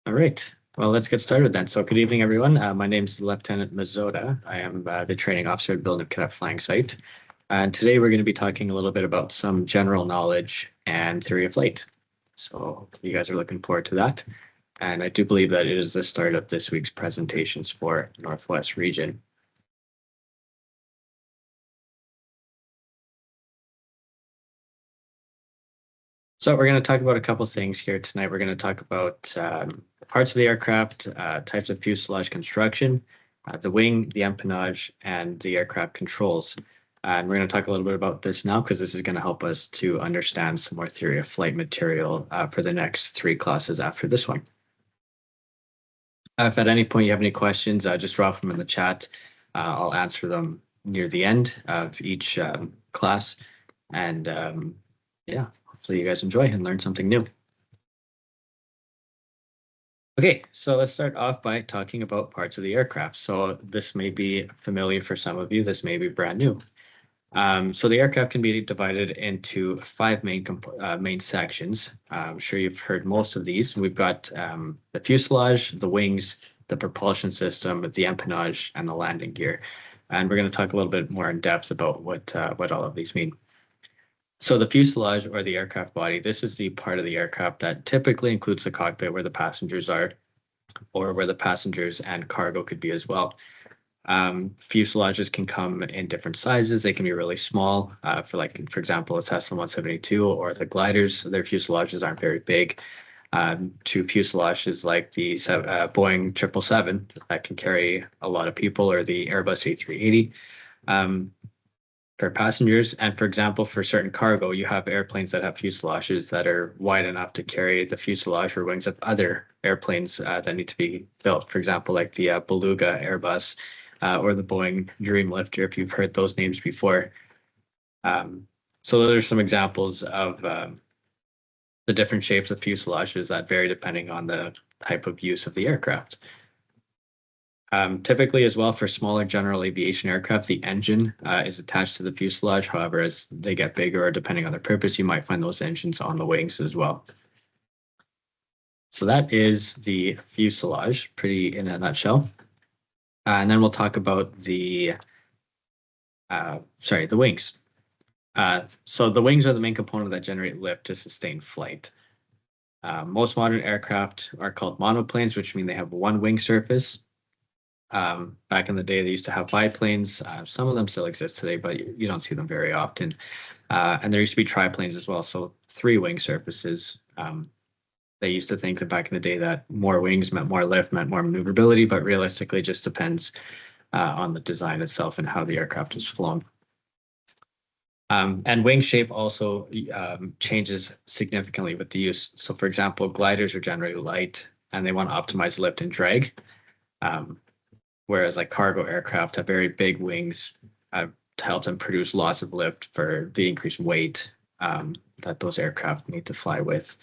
All right. Well, let's get started then. So good evening, everyone. My name is Lieutenant Mazzoda. I am the training officer at Building Cadet Flying Site. And today we're going to be talking a little bit about some general knowledge and theory of flight. So hopefully you guys are looking forward to that. And I do believe that it is the start of this week's presentations for Northwest Region. So we're going to talk about a couple things here tonight. We're going to talk about parts of the aircraft, types of fuselage construction, the wing, the empennage, and the aircraft controls. And we're going to talk a little bit about this now because this is going to help us to understand some more theory of flight material for the next three classes after this one. If at any point you have any questions, just drop them in the chat. I'll answer them near the end of each class. And yeah, hopefully you guys enjoy and learn something new. Okay, so let's start off by talking about parts of the aircraft. So this may be familiar for some of you, this may be brand new. So the aircraft can be divided into five main sections. I'm sure you've heard most of these. We've got the fuselage, the wings, the propulsion system, the empennage, and the landing gear. And we're going to talk a little bit more in depth about what all of these mean. So the fuselage, or the aircraft body, this is the part of the aircraft that typically includes the cockpit where the passengers are, or where the passengers and cargo could be as well. Fuselages can come in different sizes. They can be really small. For example, a Cessna 172 or the gliders, their fuselages aren't very big. To fuselages like the Boeing 777 that can carry a lot of people, or the Airbus A380. For passengers, and for example, for certain cargo, you have airplanes that have fuselages that are wide enough to carry the fuselage or wings of other airplanes that need to be built. For example, like the Beluga Airbus or the Boeing Dreamlifter, if you've heard those names before. So those are some examples of the different shapes of fuselages that vary depending on the type of use of the aircraft. Typically, as well, for smaller general aviation aircraft, the engine is attached to the fuselage. However, as they get bigger, or depending on their purpose, you might find those engines on the wings as well. So that is the fuselage, pretty in a nutshell. And then we'll talk about the wings. So the wings are the main component that generate lift to sustain flight. Most modern aircraft are called monoplanes, which mean they have one wing surface. Back in the day, they used to have biplanes. Some of them still exist today, but you don't see them very often. And there used to be triplanes as well, so three wing surfaces. They used to think that back in the day that more wings meant more lift, meant more maneuverability, but realistically it just depends on the design itself and how the aircraft is flown. And wing shape also changes significantly with the use. So for example, gliders are generally light and they want to optimize lift and drag. Whereas like cargo aircraft have very big wings to help them produce lots of lift for the increased weight that those aircraft need to fly with.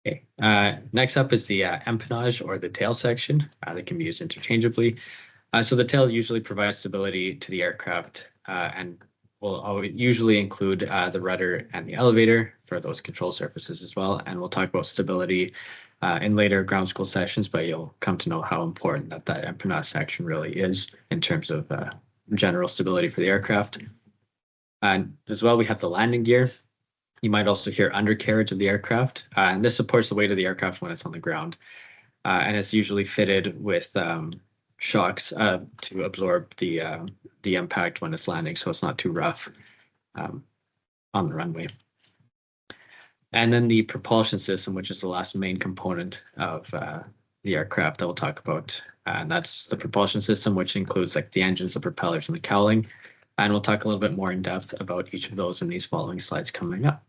Okay. Next up is the empennage, or the tail section. That can be used interchangeably. So the tail usually provides stability to the aircraft and will usually include the rudder and the elevator for those control surfaces as well. And we'll talk about stability in later ground school sessions, but you'll come to know how important that empennage section really is in terms of general stability for the aircraft. And as well, we have the landing gear. You might also hear undercarriage of the aircraft, and this supports the weight of the aircraft when it's on the ground. And it's usually fitted with shocks to absorb the impact when it's landing, so it's not too rough on the runway. And then the propulsion system, which is the last main component of the aircraft that we'll talk about. And that's the propulsion system, which includes like the engines, the propellers, and the cowling. And we'll talk a little bit more in depth about each of those in these following slides coming up.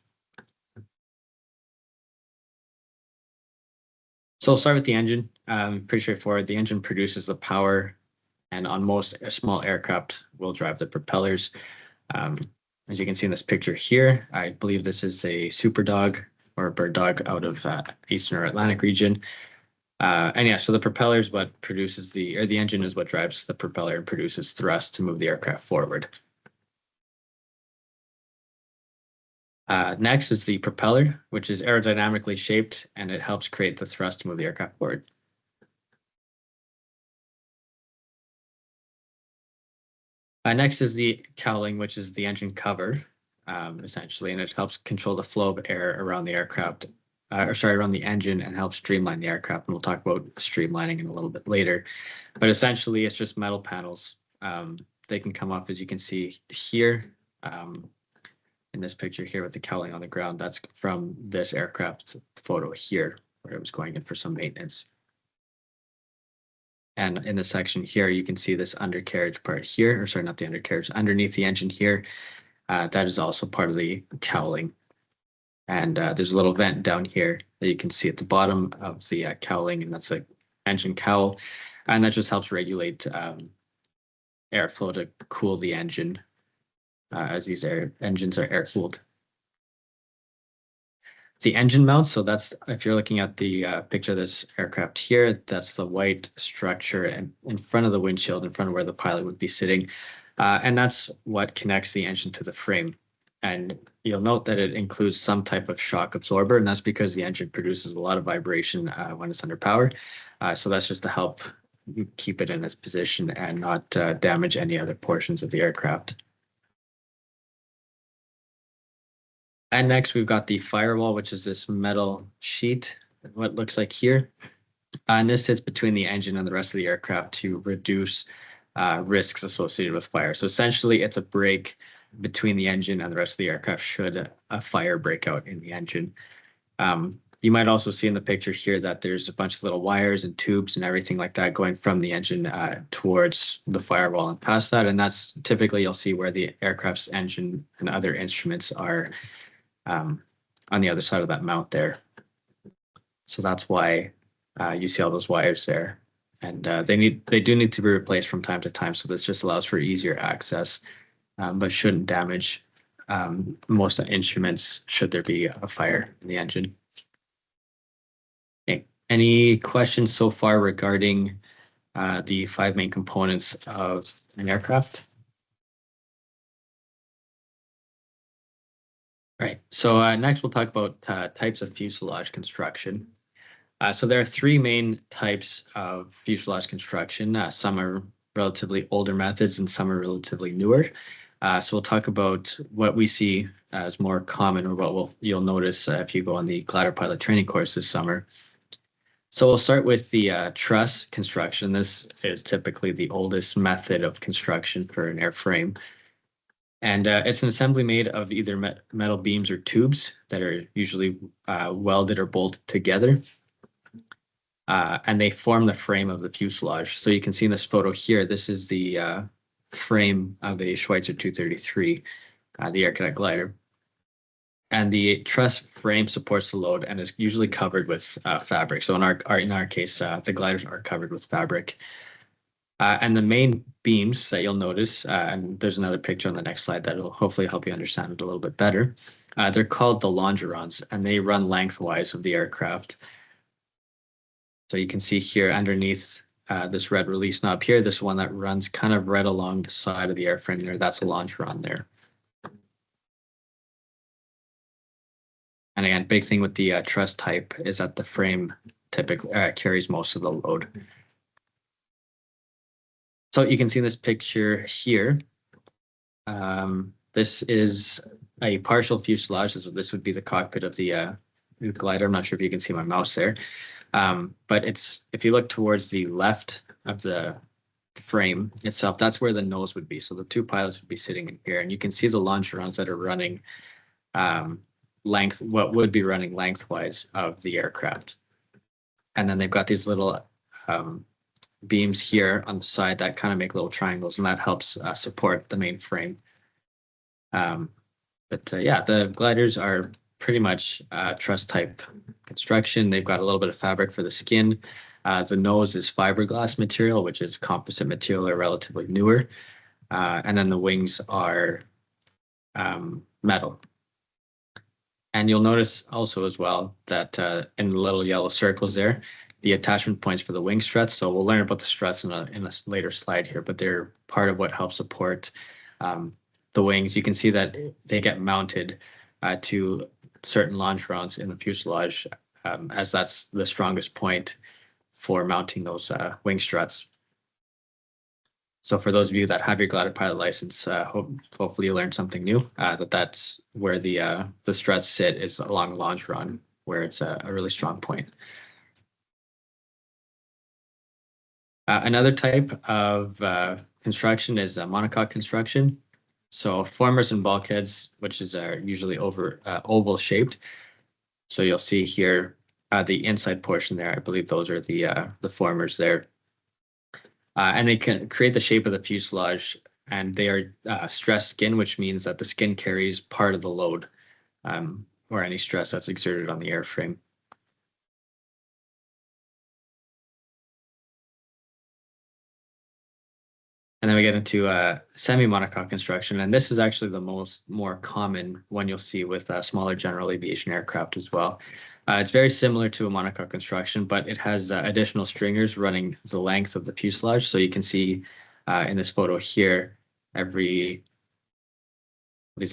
So I'll start with the engine. Pretty straightforward. The engine produces the power, and on most small aircraft will drive the propellers. As you can see in this picture here, I believe this is a Super Dog or a Bird Dog out of Eastern or Atlantic region. And yeah, so the propeller is what produces the engine is what drives the propeller and produces thrust to move the aircraft forward. Next is the propeller, which is aerodynamically shaped, and it helps create the thrust to move the aircraft forward. Next is the cowling, which is the engine cover, essentially, and it helps control the flow of air around the aircraft, around the engine, and helps streamline the aircraft. And we'll talk about streamlining in a little bit later. But essentially, it's just metal panels. They can come up, as you can see here, in this picture here with the cowling on the ground. That's from this aircraft photo here, where it was going in for some maintenance. And in the section here, you can see this undercarriage part here, or sorry, not the undercarriage, underneath the engine here. That is also part of the cowling. And there's a little vent down here that you can see at the bottom of the cowling, and that's the engine cowl. And that just helps regulate airflow to cool the engine as these engines are air-cooled. The engine mount, so that's, if you're looking at the picture of this aircraft here, that's the white structure in front of the windshield, in front of where the pilot would be sitting. And that's what connects the engine to the frame. And you'll note that it includes some type of shock absorber, and that's because the engine produces a lot of vibration when it's under power. So that's just to help keep it in its position and not damage any other portions of the aircraft. And next, we've got the firewall, which is this metal sheet, what it looks like here. And this sits between the engine and the rest of the aircraft to reduce risks associated with fire. So essentially, it's a break between the engine and the rest of the aircraft should a fire break out in the engine. You might also see in the picture here that there's a bunch of little wires and tubes and everything like that going from the engine towards the firewall and past that. And that's typically you'll see where the aircraft's engine and other instruments are on the other side of that mount there. So that's why you see all those wires there. And they do need to be replaced from time to time. So this just allows for easier access, but shouldn't damage most instruments should there be a fire in the engine. Okay. Any questions so far regarding the 5 main components of an aircraft? Right. So next we'll talk about types of fuselage construction. So there are 3 main types of fuselage construction. Some are relatively older methods and some are relatively newer. So we'll talk about what we see as more common, or what you'll notice if you go on the glider pilot training course this summer. So we'll start with the truss construction. This is typically the oldest method of construction for an airframe. And it's an assembly made of either metal beams or tubes that are usually welded or bolted together. And they form the frame of the fuselage. So you can see in this photo here, this is the frame of a Schweitzer 233, the air cadet glider. And the truss frame supports the load and is usually covered with fabric. So in our case, the gliders are covered with fabric. And the main beams that you'll notice, and there's another picture on the next slide that will hopefully help you understand it a little bit better. They're called the longerons, and they run lengthwise of the aircraft. So you can see here underneath this red release knob here, this one that runs kind of right along the side of the airframe there, that's a longeron there. And again, big thing with the truss type is that the frame typically carries most of the load. So you can see this picture here. This is a partial fuselage. This would be the cockpit of the glider. I'm not sure if you can see my mouse there. But if you look towards the left of the frame itself, that's where the nose would be. So the 2 pilots would be sitting in here, and you can see the longerons that are running what would be running lengthwise of the aircraft. And then they've got these little beams here on the side that kind of make little triangles, and that helps support the main frame. Yeah, the gliders are pretty much truss type construction. They've got a little bit of fabric for the skin. The nose is fiberglass material, which is composite material, or relatively newer. And then the wings are metal. And you'll notice also as well that in the little yellow circles there, the attachment points for the wing struts. So we'll learn about the struts in a later slide here, but they're part of what helps support the wings. You can see that they get mounted to certain longerons in the fuselage, as that's the strongest point for mounting those wing struts. So for those of you that have your glider pilot license, hopefully you learned something new, that's where the struts sit, is along the longeron, where it's a really strong point. Another type of construction is monocoque construction. So formers and bulkheads, which are usually oval shaped. So you'll see here the inside portion there. I believe those are the formers there. And they can create the shape of the fuselage, and they are stress skin, which means that the skin carries part of the load or any stress that's exerted on the airframe. And then we get into semi-monocoque construction, and this is actually the more common one you'll see with smaller general aviation aircraft as well. It's very similar to a monocoque construction, but it has additional stringers running the length of the fuselage. So you can see in this photo here, these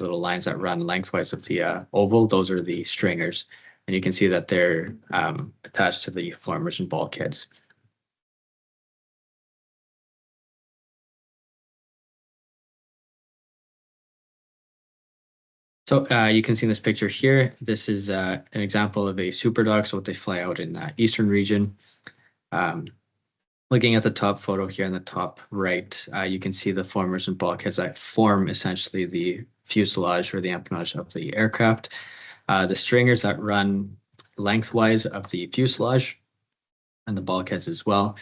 little lines that run lengthwise of the oval, those are the stringers. And you can see that they're attached to the formers and bulkheads. So you can see in this picture here, this is an example of a superdog, so what they fly out in the eastern region. Looking at the top photo here in the top right, you can see the formers and bulkheads that form essentially the fuselage or the empennage of the aircraft. The stringers that run lengthwise of the fuselage and the bulkheads as well.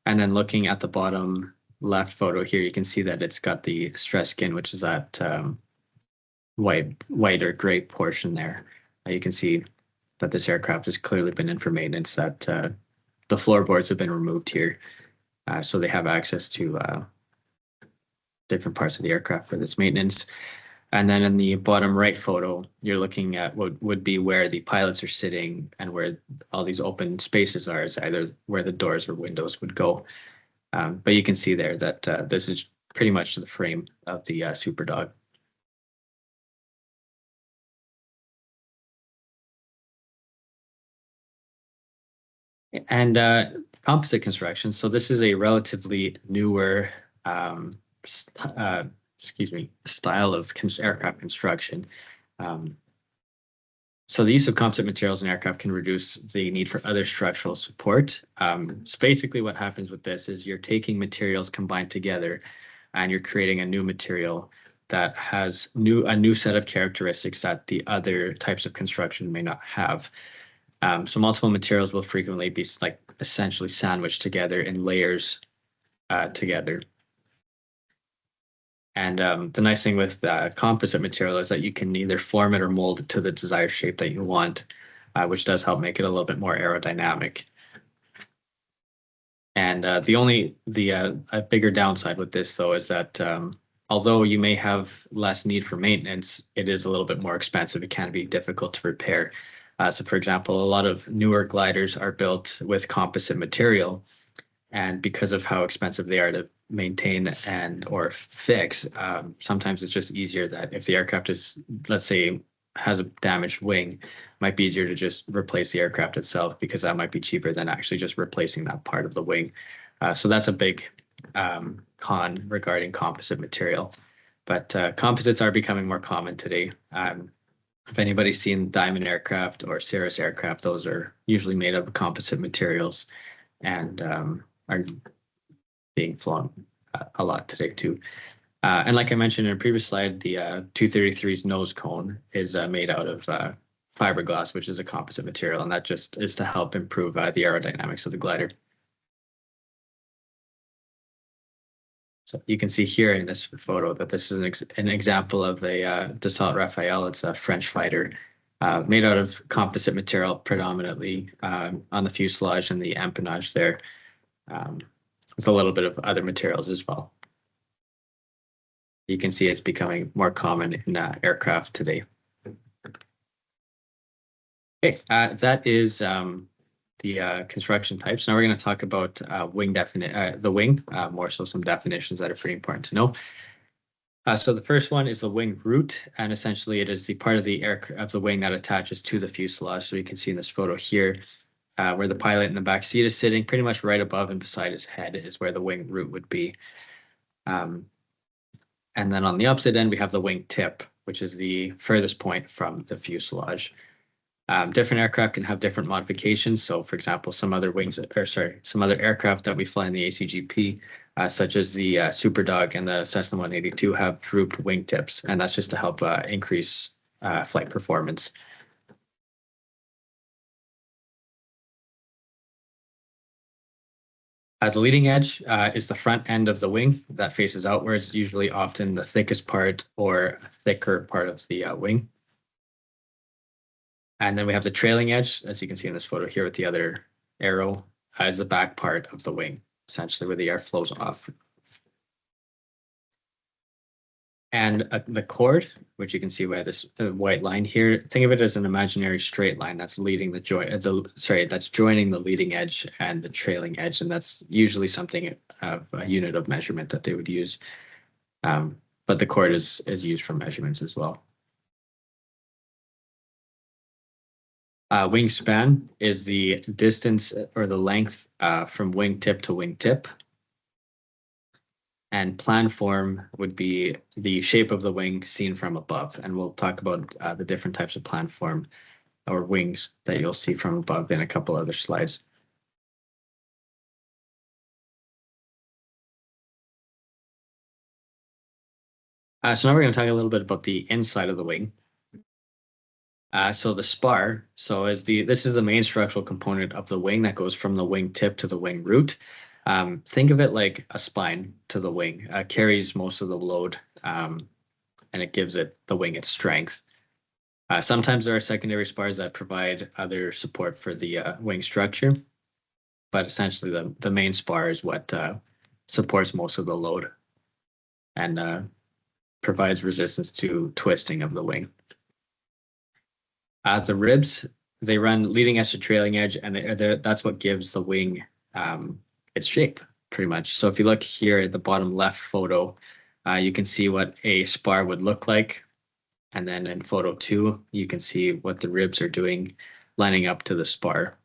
And then looking at the bottom left photo here, you can see that it's got the stress skin, which is that white or gray portion there. You can see that this aircraft has clearly been in for maintenance, that the floorboards have been removed here. So they have access to different parts of the aircraft for this maintenance. And then in the bottom right photo, you're looking at what would be where the pilots are sitting and where all these open spaces are, is either where the doors or windows would go. But you can see there that this is pretty much the frame of the superdog. And composite construction. So this is a relatively newer, style of aircraft construction. So the use of composite materials in aircraft can reduce the need for other structural support. So basically what happens with this is you're taking materials combined together and you're creating a new material that has a new set of characteristics that the other types of construction may not have. So multiple materials will frequently be like essentially sandwiched together in layers together. And the nice thing with composite material is that you can either form it or mold it to the desired shape that you want, which does help make it a little bit more aerodynamic. And a bigger downside with this, though, is that although you may have less need for maintenance, it is a little bit more expensive. It can be difficult to repair. So for example, a lot of newer gliders are built with composite material, and because of how expensive they are to maintain or fix, sometimes it's just easier that if the aircraft is, let's say, has a damaged wing, it might be easier to just replace the aircraft itself, because that might be cheaper than actually just replacing that part of the wing. So that's a big con regarding composite material. But composites are becoming more common today. If anybody's seen Diamond aircraft or Cirrus aircraft, those are usually made of composite materials and are being flown a lot today too. And like I mentioned in a previous slide, the 233's nose cone is made out of fiberglass, which is a composite material, and that just is to help improve the aerodynamics of the glider. So you can see here in this photo that this is an example of a Dassault Raphael. It's a French fighter made out of composite material predominantly on the fuselage and the empennage there. With a little bit of other materials as well. You can see it's becoming more common in aircraft today. Okay, that is the construction types. Now we're going to talk about the wing, more so some definitions that are pretty important to know. So the first one is the wing root, and essentially it is the part of the air of the wing that attaches to the fuselage. So you can see in this photo here, where the pilot in the back seat is sitting, pretty much right above and beside his head is where the wing root would be. And then on the opposite end, we have the wing tip, which is the furthest point from the fuselage. Different aircraft can have different modifications. So, for example, some other aircraft that we fly in the ACGP, such as the Superdog and the Cessna 182, have drooped wingtips, and that's just to help increase flight performance. The leading edge is the front end of the wing that faces outwards, usually often the thickest part or a thicker part of the wing. And then we have the trailing edge, as you can see in this photo here with the other arrow, is the back part of the wing, essentially where the air flows off. And the chord, which you can see by this white line here, think of it as an imaginary straight line that's leading the that's joining the leading edge and the trailing edge, and that's usually something of a unit of measurement that they would use. But the chord is used for measurements as well. Wingspan is the distance or the length from wingtip to wingtip. And planform would be the shape of the wing seen from above. And we'll talk about the different types of planform or wings that you'll see from above in a couple other slides. So now we're going to talk a little bit about the inside of the wing. So the spar, this is the main structural component of the wing that goes from the wing tip to the wing root. Think of it like a spine to the wing, carries most of the load, and it gives the wing its strength. Sometimes there are secondary spars that provide other support for the wing structure, but essentially the main spar is what supports most of the load and provides resistance to twisting of the wing. The ribs, they run leading edge to trailing edge, and that's what gives the wing its shape, pretty much. So if you look here at the bottom left photo, you can see what a spar would look like. And then in photo 2, you can see what the ribs are doing, lining up to the spar.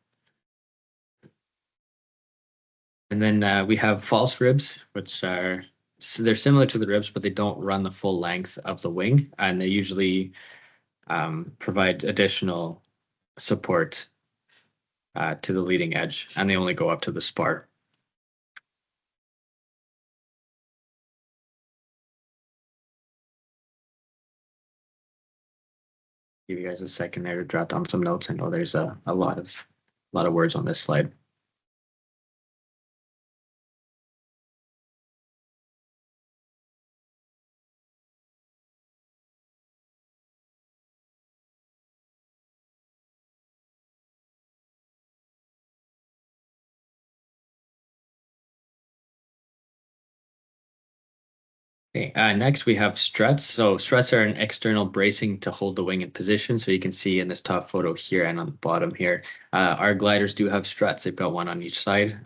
And then we have false ribs, which they're similar to the ribs, but they don't run the full length of the wing, and they usually provide additional support to the leading edge, and they only go up to the spar. Give you guys a second there to jot down some notes. I know there's a lot of words on this slide. Okay, next we have struts. So struts are an external bracing to hold the wing in position. So you can see in this top photo here and on the bottom here, our gliders do have struts. They've got one on each side.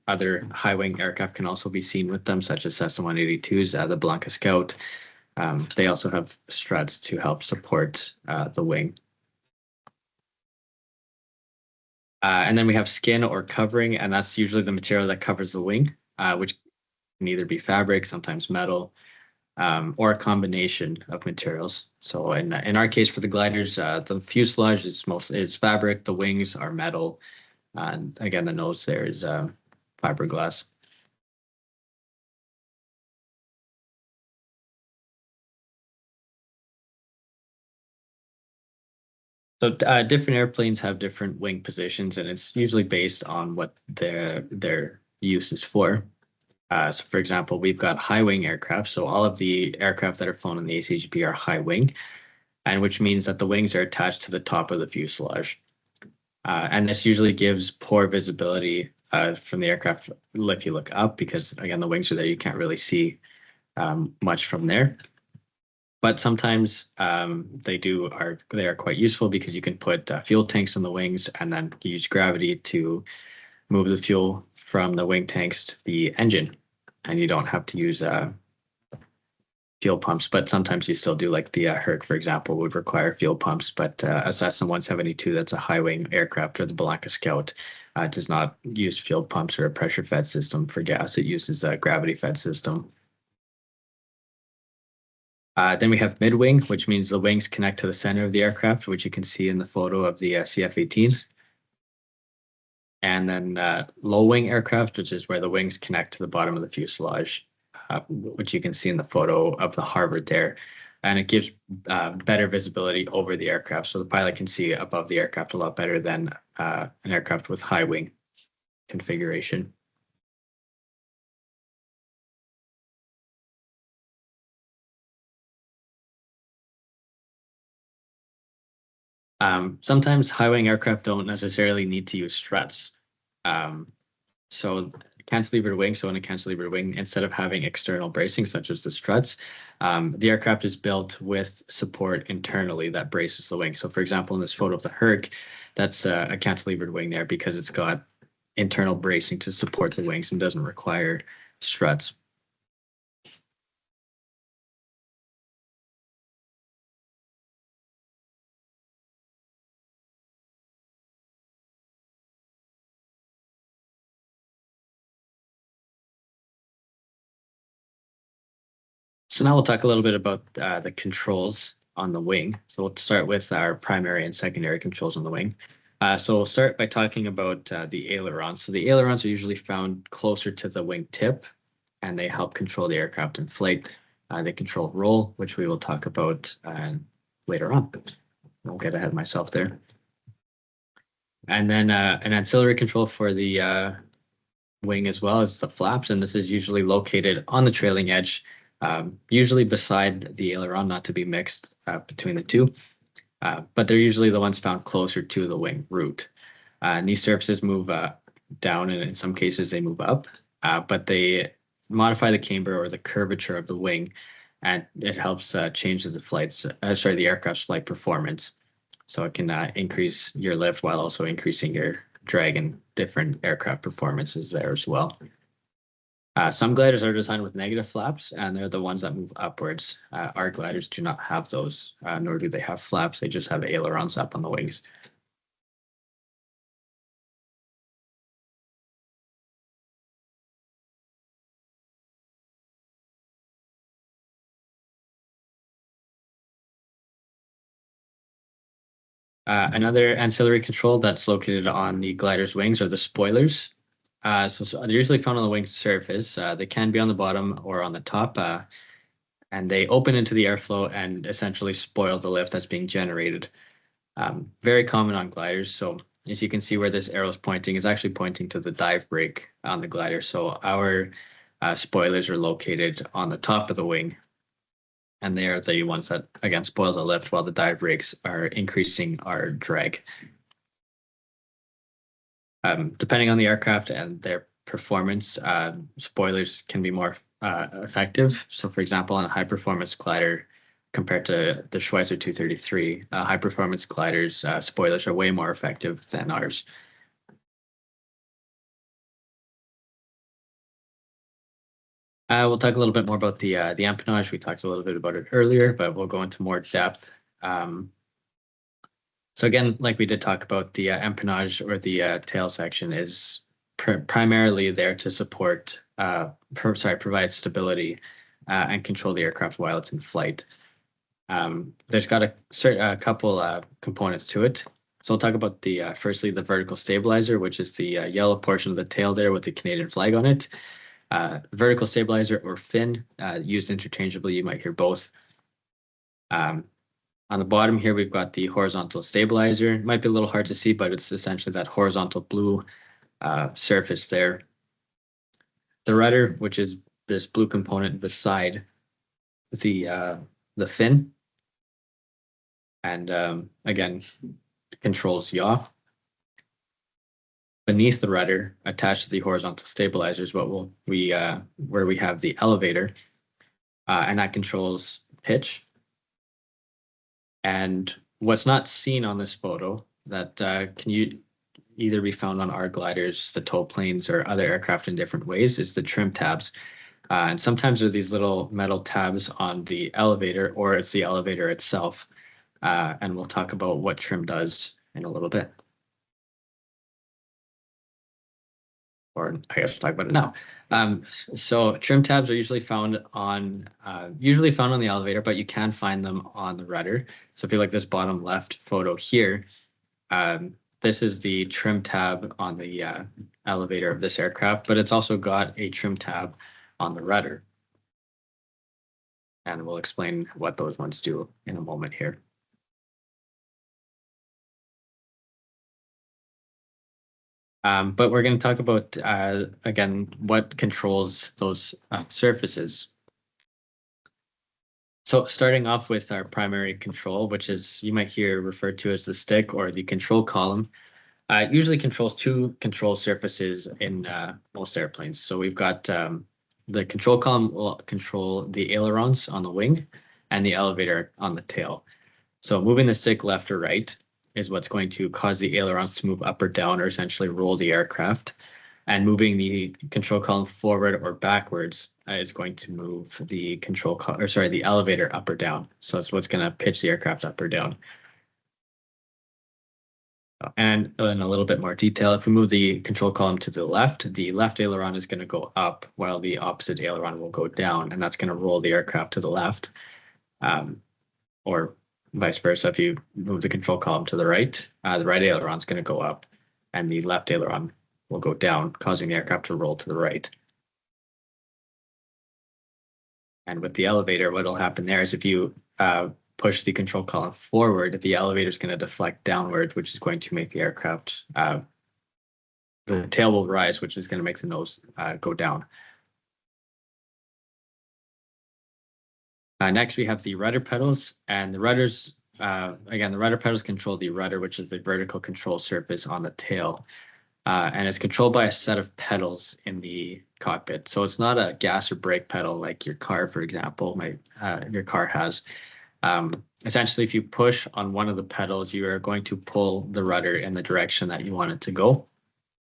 Other high wing aircraft can also be seen with them, such as Cessna 182s, the Blanca Scout. They also have struts to help support the wing. And then we have skin or covering, and that's usually the material that covers the wing, which can either be fabric, sometimes metal, or a combination of materials. So in our case for the gliders, the fuselage is fabric, the wings are metal, and again the nose there is fiberglass. So different airplanes have different wing positions, and it's usually based on what their use is for. So for example, we've got high wing aircraft. So all of the aircraft that are flown in the ACGP are high wing, and which means that the wings are attached to the top of the fuselage. And this usually gives poor visibility from the aircraft if you look up, because again, the wings are there, you can't really see much from there. But sometimes they are quite useful because you can put fuel tanks on the wings and then use gravity to move the fuel from the wing tanks to the engine, and you don't have to use fuel pumps, but sometimes you still do, like the Herc, for example, would require fuel pumps. But a Cessna 172, that's a high wing aircraft, or the Blanca Scout, does not use fuel pumps or a pressure fed system for gas. It uses a gravity fed system. Then we have mid-wing, which means the wings connect to the center of the aircraft, which you can see in the photo of the CF-18. And then low-wing aircraft, which is where the wings connect to the bottom of the fuselage, which you can see in the photo of the Harvard there. And it gives better visibility over the aircraft. So the pilot can see above the aircraft a lot better than an aircraft with high wing configuration. Sometimes high-wing aircraft don't necessarily need to use struts. So cantilevered wing, so in a cantilevered wing, instead of having external bracing such as the struts, the aircraft is built with support internally that braces the wing. So for example, in this photo of the Herc, that's a cantilevered wing there because it's got internal bracing to support the wings and doesn't require struts. So now we'll talk a little bit about the controls on the wing. So we'll start with our primary and secondary controls on the wing. So we'll start by talking about the ailerons. So the ailerons are usually found closer to the wing tip, and they help control the aircraft in flight. They control roll, which we will talk about later on. I won't get ahead of myself there. And then an ancillary control for the wing as well as the flaps, and this is usually located on the trailing edge, usually beside the aileron, not to be mixed between the two, but they're usually the ones found closer to the wing root. And these surfaces move down, and in some cases they move up, but they modify the camber or the curvature of the wing, and it helps change the aircraft's flight performance. So it can increase your lift while also increasing your drag and different aircraft performances there as well. Some gliders are designed with negative flaps, and they're the ones that move upwards. Our gliders do not have those, nor do they have flaps. They just have ailerons up on the wings. Another ancillary control that's located on the glider's wings are the spoilers. So they're usually found on the wing surface. They can be on the bottom or on the top, and they open into the airflow and essentially spoil the lift that's being generated. Very common on gliders. So as you can see where this arrow is pointing, is actually pointing to the dive brake on the glider. So our spoilers are located on the top of the wing, and they are the ones that, again, spoil the lift while the dive brakes are increasing our drag. Depending on the aircraft and their performance, spoilers can be more effective. So for example, on a high performance glider compared to the Schweizer 233, high performance gliders, spoilers are way more effective than ours. We'll talk a little bit more about the empennage. We talked a little bit about it earlier, but we'll go into more depth. So again, like we did talk about, the empennage or the tail section is primarily there to support, provide stability and control the aircraft while it's in flight. There's got a couple components to it. So I'll talk about firstly the vertical stabilizer, which is the yellow portion of the tail there with the Canadian flag on it. Vertical stabilizer or fin, used interchangeably. You might hear both. On the bottom here, we've got the horizontal stabilizer. It might be a little hard to see, but it's essentially that horizontal blue surface there. The rudder, which is this blue component beside the fin, and again, controls yaw. Beneath the rudder, attached to the horizontal stabilizer, is where we have the elevator, and that controls pitch. And what's not seen on this photo that can either be found on our gliders, the tow planes, or other aircraft in different ways is the trim tabs. And sometimes there's these little metal tabs on the elevator, or it's the elevator itself. And we'll talk about what trim does in a little bit. Or I guess we'll talk about it now. So trim tabs are usually found on the elevator, but you can find them on the rudder. So if you look at this bottom left photo here, this is the trim tab on the elevator of this aircraft, but it's also got a trim tab on the rudder. And we'll explain what those ones do in a moment here. But we're going to talk about, again, what controls those surfaces. So starting off with our primary control, which is you might hear referred to as the stick or the control column. It usually controls two control surfaces in most airplanes. So we've got the control column will control the ailerons on the wing and the elevator on the tail. So moving the stick left or right is what's going to cause the ailerons to move up or down or essentially roll the aircraft. And moving the control column forward or backwards is going to move the the elevator up or down. So it's what's going to pitch the aircraft up or down. And in a little bit more detail, if we move the control column to the left aileron is going to go up while the opposite aileron will go down, and that's going to roll the aircraft to the left. Or vice versa, if you move the control column to the right aileron is going to go up and the left aileron will go down, causing the aircraft to roll to the right. And with the elevator, what will happen there is if you push the control column forward, the elevator is going to deflect downward, which is going to make the aircraft, the tail will rise, which is going to make the nose go down. Next, we have the rudder pedals, and the rudders, again, the rudder pedals control the rudder, which is the vertical control surface on the tail. And it's controlled by a set of pedals in the cockpit. So it's not a gas or brake pedal like your car, for example, your car has. Essentially, if you push on one of the pedals, you are going to pull the rudder in the direction that you want it to go.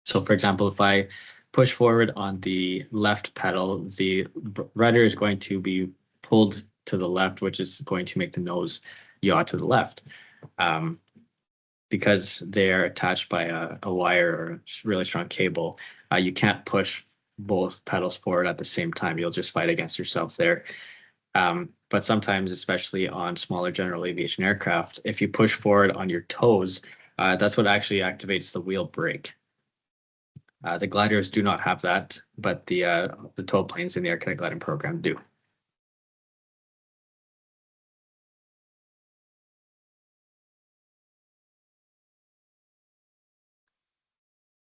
So for example, if I push forward on the left pedal, the rudder is going to be pulled to the left, which is going to make the nose yaw to the left. Because they're attached by a wire or a really strong cable, you can't push both pedals forward at the same time. You'll just fight against yourself there. But sometimes, especially on smaller general aviation aircraft, if you push forward on your toes, that's what actually activates the wheel brake. The gliders do not have that, but the tow planes in the Air Cadet Gliding program do.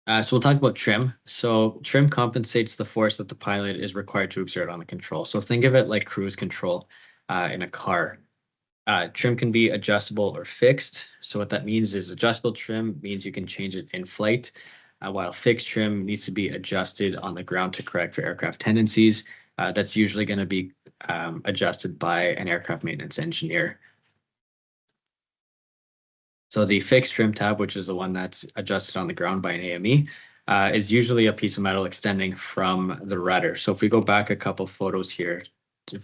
So we'll talk about trim. So trim compensates the force that the pilot is required to exert on the control. So think of it like cruise control in a car. Trim can be adjustable or fixed. So what that means is adjustable trim means you can change it in flight, while fixed trim needs to be adjusted on the ground to correct for aircraft tendencies. That's usually going to be adjusted by an aircraft maintenance engineer. So the fixed trim tab, which is the one that's adjusted on the ground by an AME, is usually a piece of metal extending from the rudder. So if we go back a couple photos here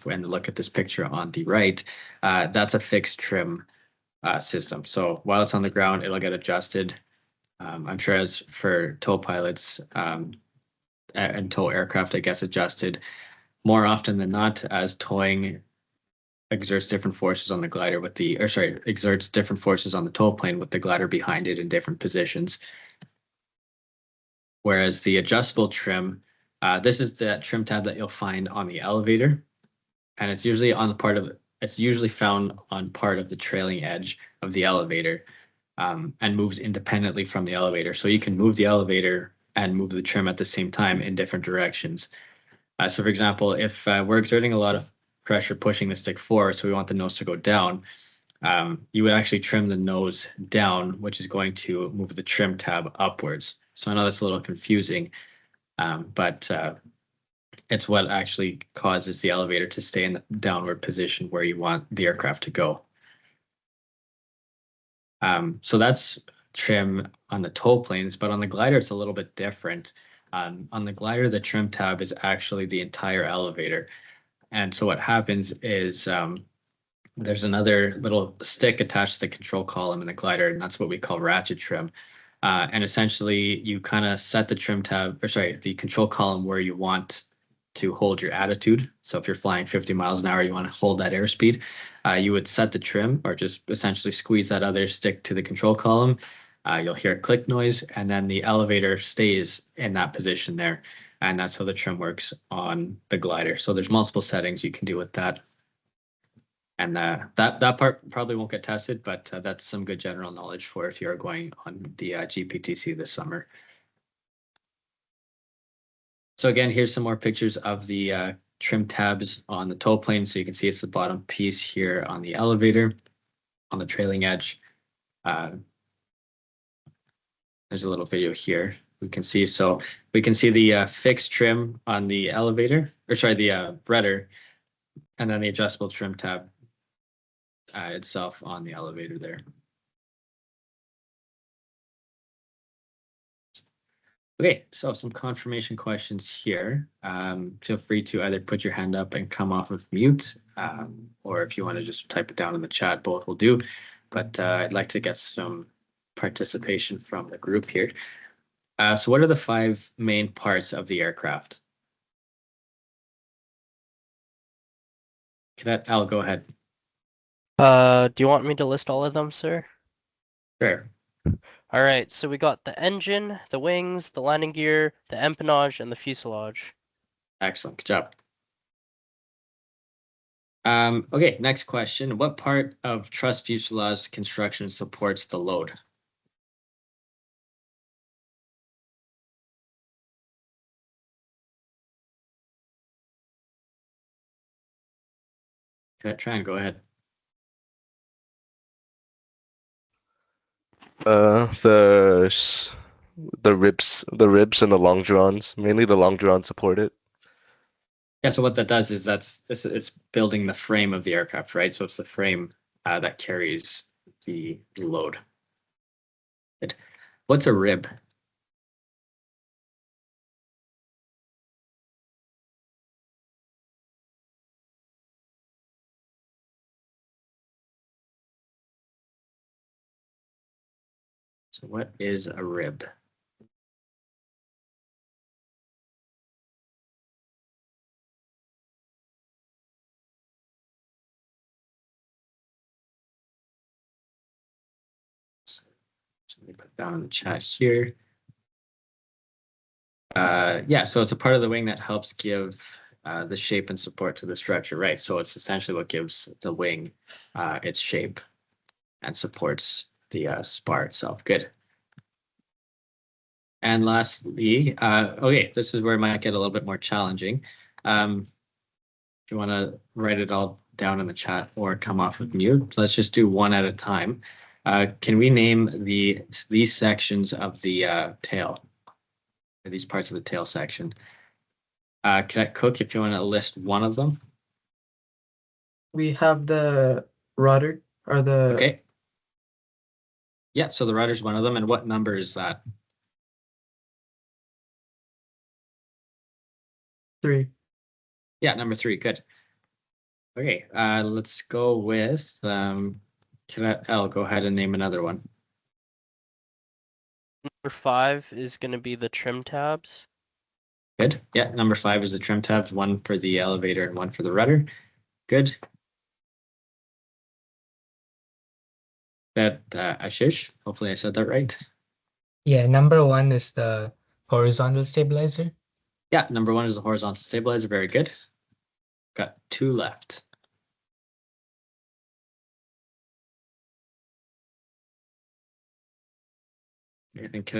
and look at this picture on the right, that's a fixed trim system. So while it's on the ground, it'll get adjusted. I'm sure as for tow pilots and tow aircraft, it gets adjusted more often than not as towing exerts different forces on the glider exerts different forces on the tow plane with the glider behind it in different positions. Whereas the adjustable trim, this is the trim tab that you'll find on the elevator, and it's usually found on part of the trailing edge of the elevator, and moves independently from the elevator. So you can move the elevator and move the trim at the same time in different directions. So for example, if we're exerting a lot of pressure pushing the stick forward, so we want the nose to go down, you would actually trim the nose down, which is going to move the trim tab upwards. So I know that's a little confusing, but it's what actually causes the elevator to stay in the downward position where you want the aircraft to go. So that's trim on the tow planes, but on the glider, it's a little bit different. On the glider, the trim tab is actually the entire elevator. And so what happens is there's another little stick attached to the control column in the glider, and that's what we call ratchet trim. And essentially, you kind of set the trim tab, or sorry, the control column where you want to hold your attitude. So if you're flying 50 miles an hour, you want to hold that airspeed. You would set the trim, or just essentially squeeze that other stick to the control column. You'll hear a click noise, and then the elevator stays in that position there. And that's how the trim works on the glider. So there's multiple settings you can do with that. And that part probably won't get tested, but that's some good general knowledge for if you're going on the GPTC this summer. So again, here's some more pictures of the trim tabs on the tow plane. So you can see it's the bottom piece here on the elevator, on the trailing edge. There's a little video here we can see. So we can see the fixed trim on the elevator, or sorry, the rudder, and then the adjustable trim tab itself on the elevator there. Okay, so some confirmation questions here. Feel free to either put your hand up and come off of mute, or if you want to just type it down in the chat, both will do. But I'd like to get some participation from the group here. So what are the 5 main parts of the aircraft? Cadet Al, go ahead. Do you want me to list all of them, sir? Sure. All right, so we got the engine, the wings, the landing gear, the empennage, and the fuselage. Excellent, good job. Okay, next question. What part of truss fuselage construction supports the load? Try and go ahead. The ribs and the longerons. Mainly the longerons support it. Yeah, so what that does is it's building the frame of the aircraft, right? So it's the frame that carries the load. Good. What's a rib? So what is a rib? So let me put down in the chat here. Yeah, so it's a part of the wing that helps give the shape and support to the structure, right? So it's essentially what gives the wing its shape and supports the spar itself. Good. And lastly, okay, this is where it might get a little bit more challenging. If you want to write it all down in the chat or come off of mute, let's just do one at a time. Can we name these sections of the tail? These parts of the tail section. Cadet Cook, if you want to list one of them. We have the rudder or the Okay. Yeah, so the rudder's one of them. And what number is that? 3. Yeah, number 3. Good. Okay, let's go with Cadet L. Go ahead and name another one. Number 5 is going to be the trim tabs. Good. Yeah, number 5 is the trim tabs, one for the elevator and one for the rudder. Good. That Ashish, hopefully I said that right. Yeah, number 1 is the horizontal stabilizer. Yeah, number 1 is the horizontal stabilizer. Very good. Got 2 left. I think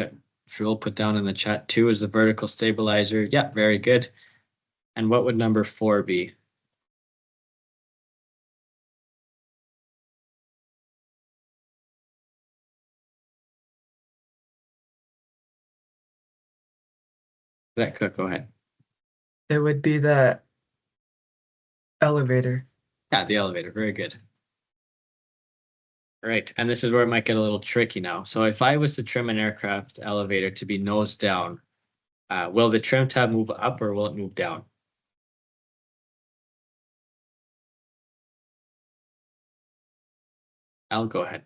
Phil put down in the chat 2 is the vertical stabilizer. Yeah, very good. And what would number 4 be? That Cook, go ahead. It would be the elevator. Yeah, the elevator. Very good. All right, and this is where it might get a little tricky now. So if I was to trim an aircraft elevator to be nose down, Will the trim tab move up or will it move down? I'll go ahead.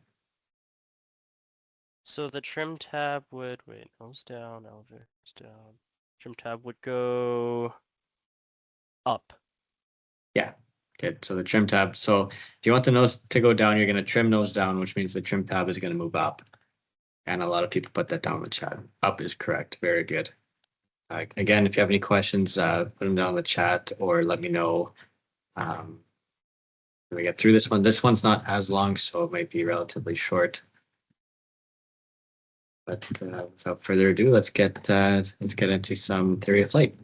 So the trim tab would, wait, nose down, elevator down. Trim tab would go up. Yeah, good. So the trim tab. So if you want the nose to go down, you're going to trim nose down, which means the trim tab is going to move up. And a lot of people put that down in the chat. Up is correct. Very good. Again, if you have any questions, put them down in the chat or let me know. When we get through this one. This one's not as long, so it might be relatively short. But without further ado, let's get into some theory of flight.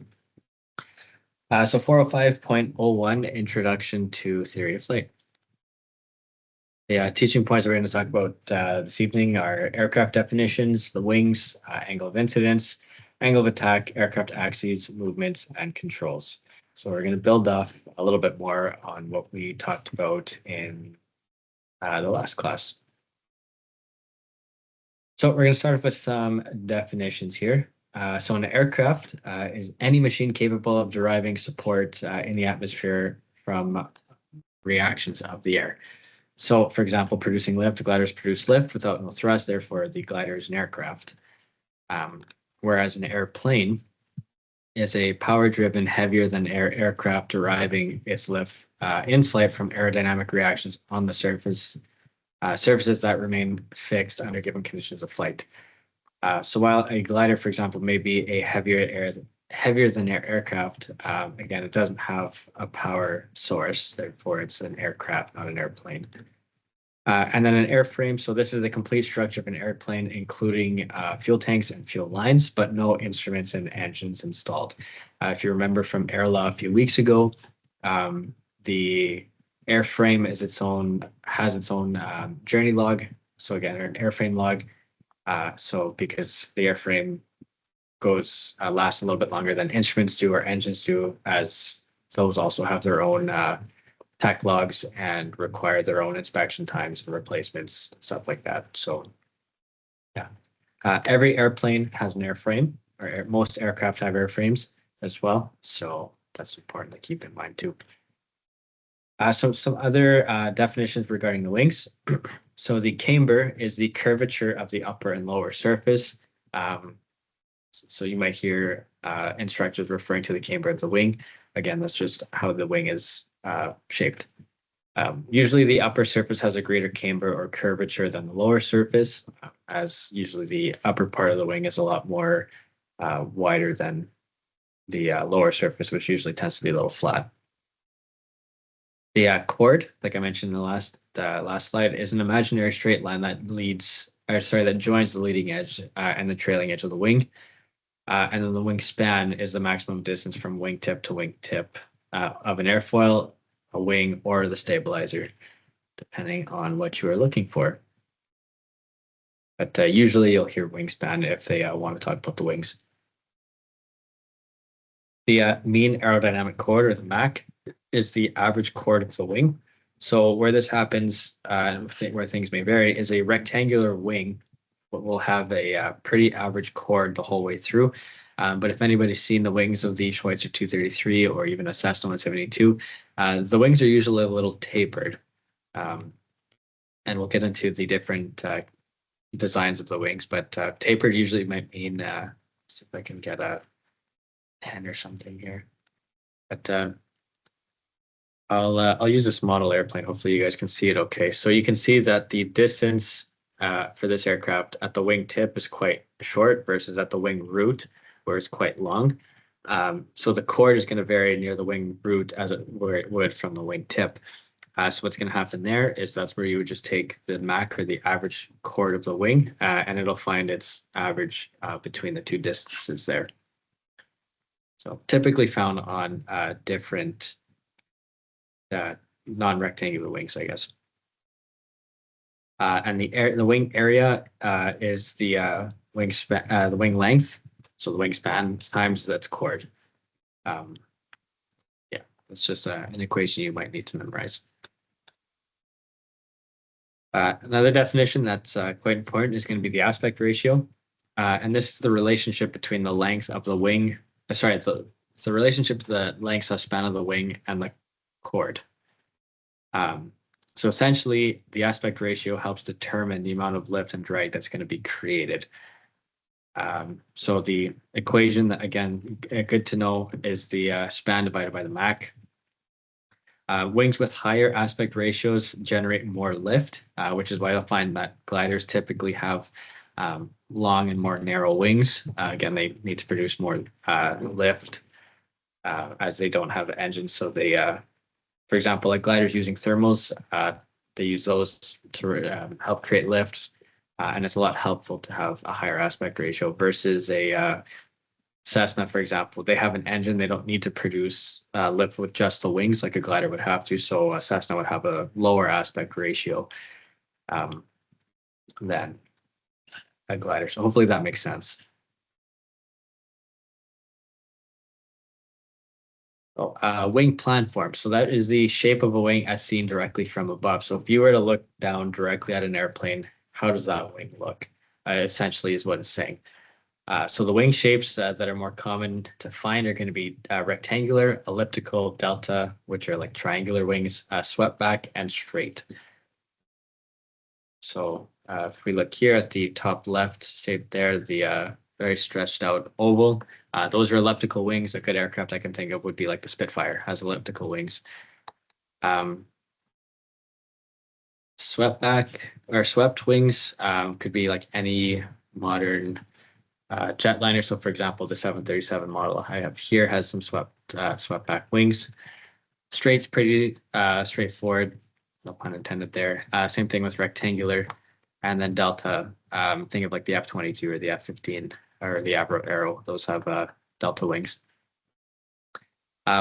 So 405.01, Introduction to Theory of Flight. The teaching points that we're going to talk about this evening are aircraft definitions, the wings, angle of incidence, angle of attack, aircraft axes, movements, and controls. So we're going to build off a little bit more on what we talked about in the last class. So we're going to start off with some definitions here. So an aircraft is any machine capable of deriving support in the atmosphere from reactions of the air. So, for example, producing lift, gliders produce lift without no thrust, therefore the glider is an aircraft. Whereas an airplane is a power-driven, heavier than air aircraft deriving its lift in flight from aerodynamic reactions on the surfaces that remain fixed under given conditions of flight. So while a glider, for example, may be a heavier than air aircraft, again, it doesn't have a power source, therefore it's an aircraft, not an airplane. And then an airframe. So this is the complete structure of an airplane, including fuel tanks and fuel lines, but no instruments and engines installed. If you remember from Air Law a few weeks ago, the airframe has its own journey log. So again, an airframe log. So because the airframe lasts a little bit longer than instruments do or engines do, as those also have their own tech logs and require their own inspection times and replacements, stuff like that. So yeah, every airplane has an airframe, or most aircraft have airframes as well. So that's important to keep in mind too. So some other definitions regarding the wings. So the camber is the curvature of the upper and lower surface. So you might hear instructors referring to the camber as the wing. Again, that's just how the wing is shaped. Usually the upper surface has a greater camber or curvature than the lower surface, as usually the upper part of the wing is a lot more wider than the lower surface, which usually tends to be a little flat. The chord, like I mentioned in the last slide, is an imaginary straight line that joins the leading edge and the trailing edge of the wing. And then the wingspan is the maximum distance from wingtip to wingtip of an airfoil, a wing, or the stabilizer, depending on what you are looking for. But usually you'll hear wingspan if they want to talk about the wings. The mean aerodynamic chord, or the MAC, is the average chord of the wing. So where this happens, where things may vary, is a rectangular wing will have a pretty average chord the whole way through. But if anybody's seen the wings of the Schweitzer 233 or even a Cessna 172, the wings are usually a little tapered. And we'll get into the different designs of the wings, but tapered usually might mean, see if I can get a pen or something here. But I'll use this model airplane. Hopefully you guys can see it okay. So you can see that the distance for this aircraft at the wing tip is quite short versus at the wing root, where it's quite long. So the chord is going to vary near the wing root where it would from the wing tip. So what's going to happen there is that's where you would just take the MAC, or the average chord of the wing, and it'll find its average between the two distances there. So typically found on different non-rectangular wings, I guess. And the wing area is the wingspan, the wing length. So the wingspan times that's chord. Yeah, it's just an equation you might need to memorize. Another definition that's quite important is going to be the aspect ratio. And this is the relationship between the length of the wing. Sorry, it's the relationship to the length of span of the wing and the chord. So essentially, the aspect ratio helps determine the amount of lift and drag that's going to be created. So the equation, that, again, good to know, is the span divided by the Mach. Wings with higher aspect ratios generate more lift, which is why you'll find that gliders typically have long and more narrow wings. Again, they need to produce more lift as they don't have engines. So they, for example, like gliders using thermals, they use those to help create lift. And it's a lot helpful to have a higher aspect ratio versus a Cessna, for example. They have an engine. They don't need to produce lift with just the wings like a glider would have to. So a Cessna would have a lower aspect ratio than a glider. So hopefully that makes sense. Wing planform. So that is the shape of a wing as seen directly from above. So if you were to look down directly at an airplane, how does that wing look? Essentially is what it's saying. So the wing shapes that are more common to find are going to be rectangular, elliptical, delta, which are like triangular wings, swept back, and straight. So if we look here at the top left shape there, the very stretched out oval, those are elliptical wings. A good aircraft I can think of would be like the Spitfire, has elliptical wings. Swept back or swept wings could be like any modern jetliner. So for example, the 737 model I have here has some swept back wings. Straight's pretty straightforward, no pun intended there. Same thing with rectangular. And then delta, think of like the F-22 or the F-15 or the Avro Aero. Those have delta wings.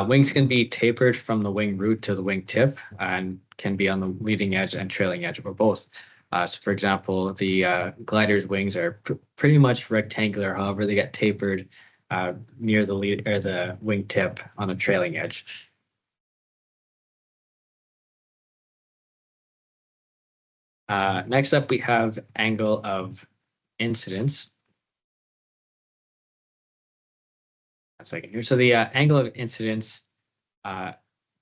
Wings can be tapered from the wing root to the wing tip and can be on the leading edge and trailing edge or both. So for example, the glider's wings are pretty much rectangular. However, they get tapered near the lead or the wing tip on the trailing edge. Next up, we have angle of incidence. A second here. So the angle of incidence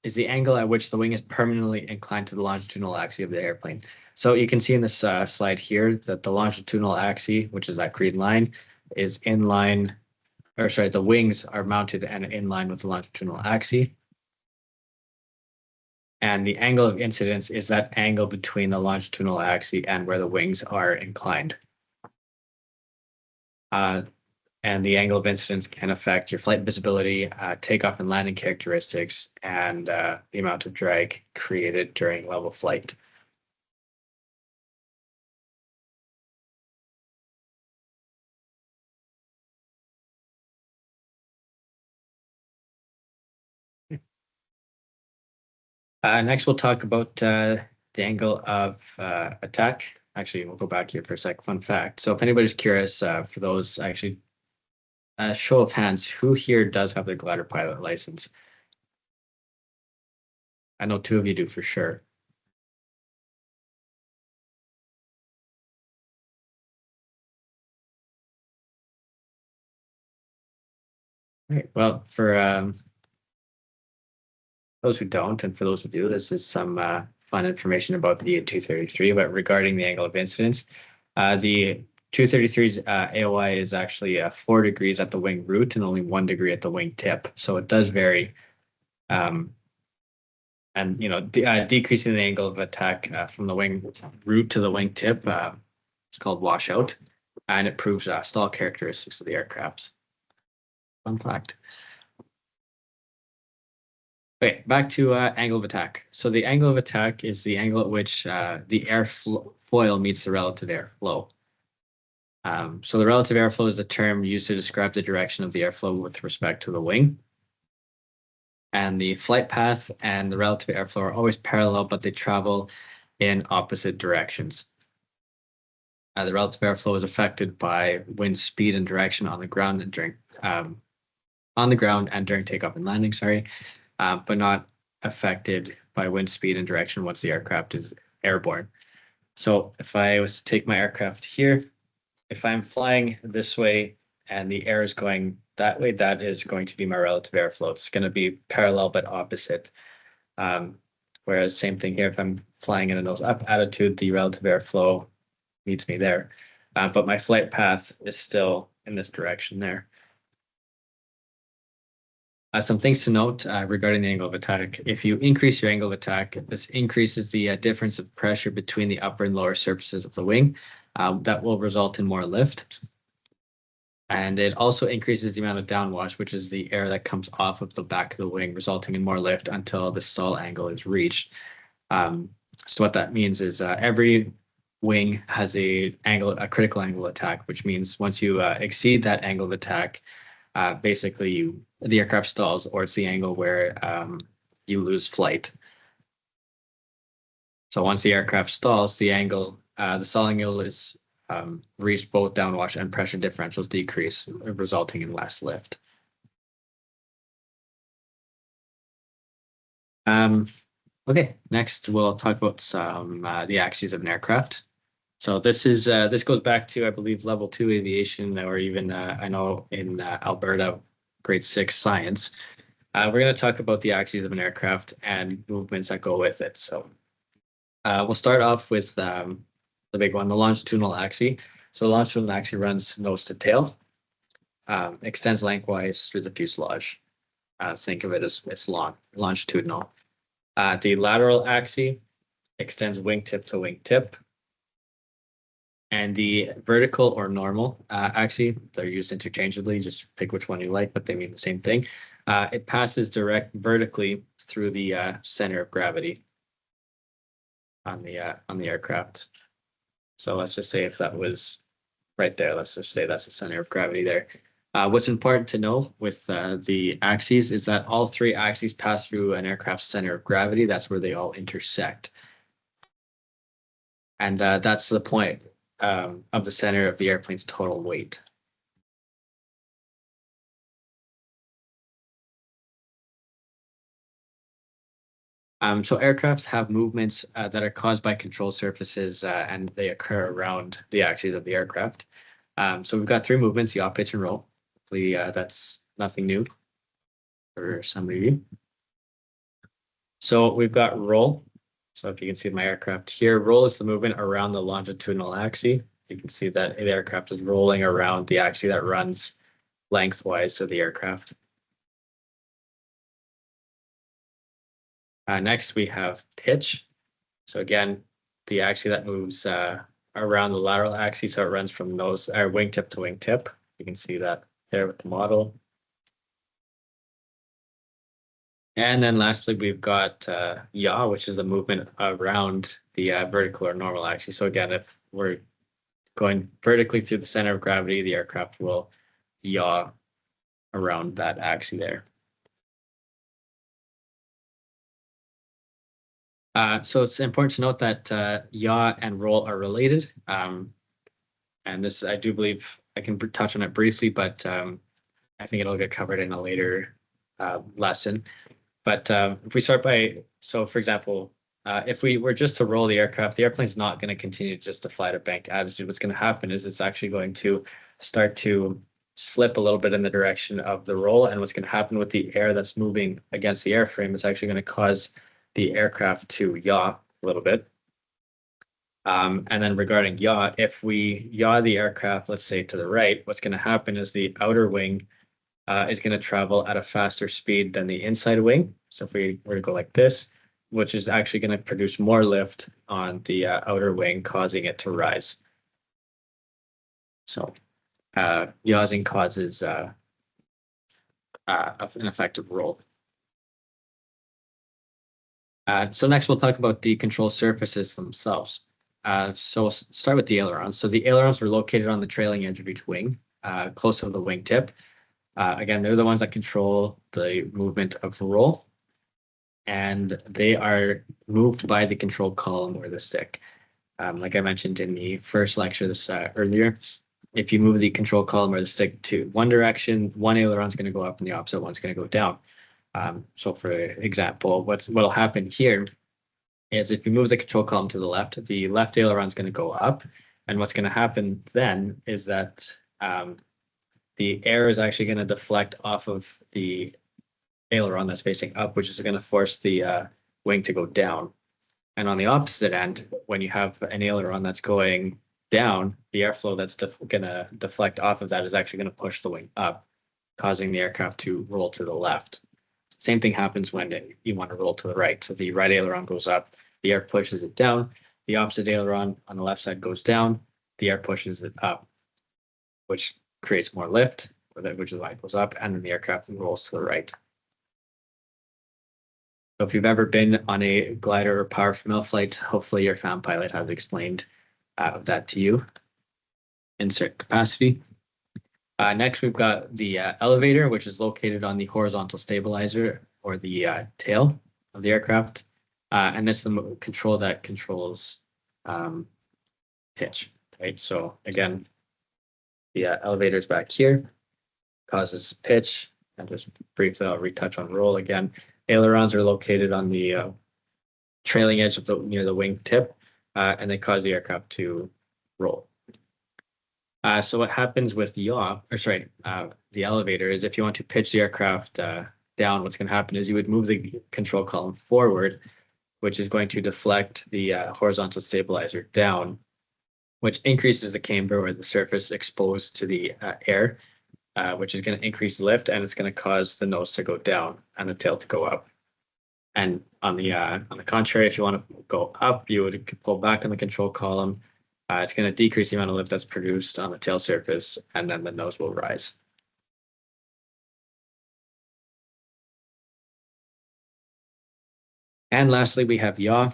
is the angle at which the wing is permanently inclined to the longitudinal axis of the airplane. So you can see in this slide here that the longitudinal axis, which is that green line, is in line, or sorry, the wings are mounted and in line with the longitudinal axis. And the angle of incidence is that angle between the longitudinal axis and where the wings are inclined. And the angle of incidence can affect your flight visibility, takeoff and landing characteristics, and the amount of drag created during level flight. Next, we'll talk about the angle of attack. Actually, we'll go back here for a sec. Fun fact. So if anybody's curious, for those actually, show of hands, who here does have their glider pilot license? I know 2 of you do for sure. All right. Well, for those who don't, and for those who do, this is some fun information about the 233, but regarding the angle of incidence. The 233's AOI is actually 4 degrees at the wing root and only 1 degree at the wing tip. So it does vary. And, you know, decreasing the angle of attack from the wing root to the wing tip, it's called washout, and it proves stall characteristics of the aircraft. Fun fact. Okay, back to angle of attack. So the angle of attack is the angle at which the airfoil meets the relative airflow. So the relative airflow is the term used to describe the direction of the airflow with respect to the wing. And the flight path and the relative airflow are always parallel, but they travel in opposite directions. The relative airflow is affected by wind speed and direction on the ground and during takeoff and landing, but not affected by wind speed and direction once the aircraft is airborne. So if I was to take my aircraft here if I'm flying this way and the air is going that way, that is going to be my relative airflow. It's going to be parallel but opposite. Whereas same thing here, if I'm flying in a nose up attitude, the relative airflow meets me there. But my flight path is still in this direction there. Some things to note regarding the angle of attack. If you increase your angle of attack, this increases the difference of pressure between the upper and lower surfaces of the wing. That will result in more lift. And it also increases the amount of downwash, which is the air that comes off of the back of the wing, resulting in more lift until the stall angle is reached. So what that means is every wing has a critical angle attack, which means once you exceed that angle of attack, basically the aircraft stalls, or it's the angle where you lose flight. So once the aircraft stalls, the stall angle is reached, both downwash and pressure differentials decrease, resulting in less lift. Okay, next we'll talk about some the axes of an aircraft. So this goes back to, I believe, level 2 aviation, or even I know in Alberta, grade 6 science. We're going to talk about the axes of an aircraft and movements that go with it. So we'll start off with the big one, the longitudinal axis. So the longitudinal axis runs nose to tail, extends lengthwise through the fuselage. Think of it as it's longitudinal. The lateral axis extends wingtip to wingtip. And the vertical or normal axis, they're used interchangeably. Just pick which one you like, but they mean the same thing. It passes vertically through the center of gravity on the aircraft. So let's just say if that was right there, let's just say that's the center of gravity there. What's important to know with the axes is that all 3 axes pass through an aircraft's center of gravity. That's where they all intersect. And that's the point of the center of the airplane's total weight. So aircraft have movements that are caused by control surfaces and they occur around the axes of the aircraft. So we've got 3 movements, yaw, pitch, and roll. Hopefully that's nothing new for some of you. So we've got roll. So if you can see my aircraft here, roll is the movement around the longitudinal axis. You can see that the aircraft is rolling around the axis that runs lengthwise of the aircraft. Next, we have pitch. So again, the axis that moves around the lateral axis, so it runs from wingtip to wingtip. You can see that there with the model. And then lastly, we've got yaw, which is the movement around the vertical or normal axis. So again, if we're going vertically through the center of gravity, the aircraft will yaw around that axis there. So it's important to note that yaw and roll are related. And this, I do believe, I can touch on it briefly, but I think it'll get covered in a later lesson. But if we start by, so for example, if we were just to roll the airplane's not going to continue just to fly at a banked attitude. What's going to happen is it's actually going to start to slip a little bit in the direction of the roll. And what's going to happen with the air that's moving against the airframe is actually going to cause the aircraft to yaw a little bit. And then regarding yaw, if we yaw the aircraft, let's say to the right, what's going to happen is the outer wing is going to travel at a faster speed than the inside wing. So if we were to go like this, which is actually going to produce more lift on the outer wing, causing it to rise. So yawing causes an effective roll. So next we'll talk about the control surfaces themselves. So we'll start with the ailerons. So the ailerons are located on the trailing edge of each wing, close to the wingtip. Again, they're the ones that control the movement of roll. And they are moved by the control column or the stick. Like I mentioned in the first lecture earlier, if you move the control column or the stick to one direction, one aileron is going to go up and the opposite one's going to go down. So for example, what'll happen here is if you move the control column to the left aileron is going to go up, And what's going to happen then is that the air is actually going to deflect off of the aileron that's facing up, which is going to force the wing to go down. And on the opposite end, when you have an aileron that's going down, the airflow that's going to deflect off of that is actually going to push the wing up, causing the aircraft to roll to the left. Same thing happens when you want to roll to the right. So the right aileron goes up, the air pushes it down. The opposite aileron on the left side goes down, the air pushes it up, which creates more lift, which is why it goes up, and then the aircraft rolls to the right. So if you've ever been on a glider or power from mill flight, hopefully your fan pilot has explained that to you. Insert capacity. Next, we've got the elevator, which is located on the horizontal stabilizer or the tail of the aircraft. And that's the control that controls pitch, right? So again, the elevator is back here, causes pitch. And just briefly, I'll retouch on roll again. Ailerons are located on the trailing edge of near the wing tip, and they cause the aircraft to roll. So what happens with the the elevator is if you want to pitch the aircraft down, what's going to happen is you would move the control column forward, which is going to deflect the horizontal stabilizer down, which increases the camber or the surface exposed to the air, which is going to increase lift, and it's going to cause the nose to go down and the tail to go up. And on the contrary, if you want to go up, you would pull back on the control column. It's going to decrease the amount of lift that's produced on the tail surface, and then the nose will rise. And lastly, we have yaw,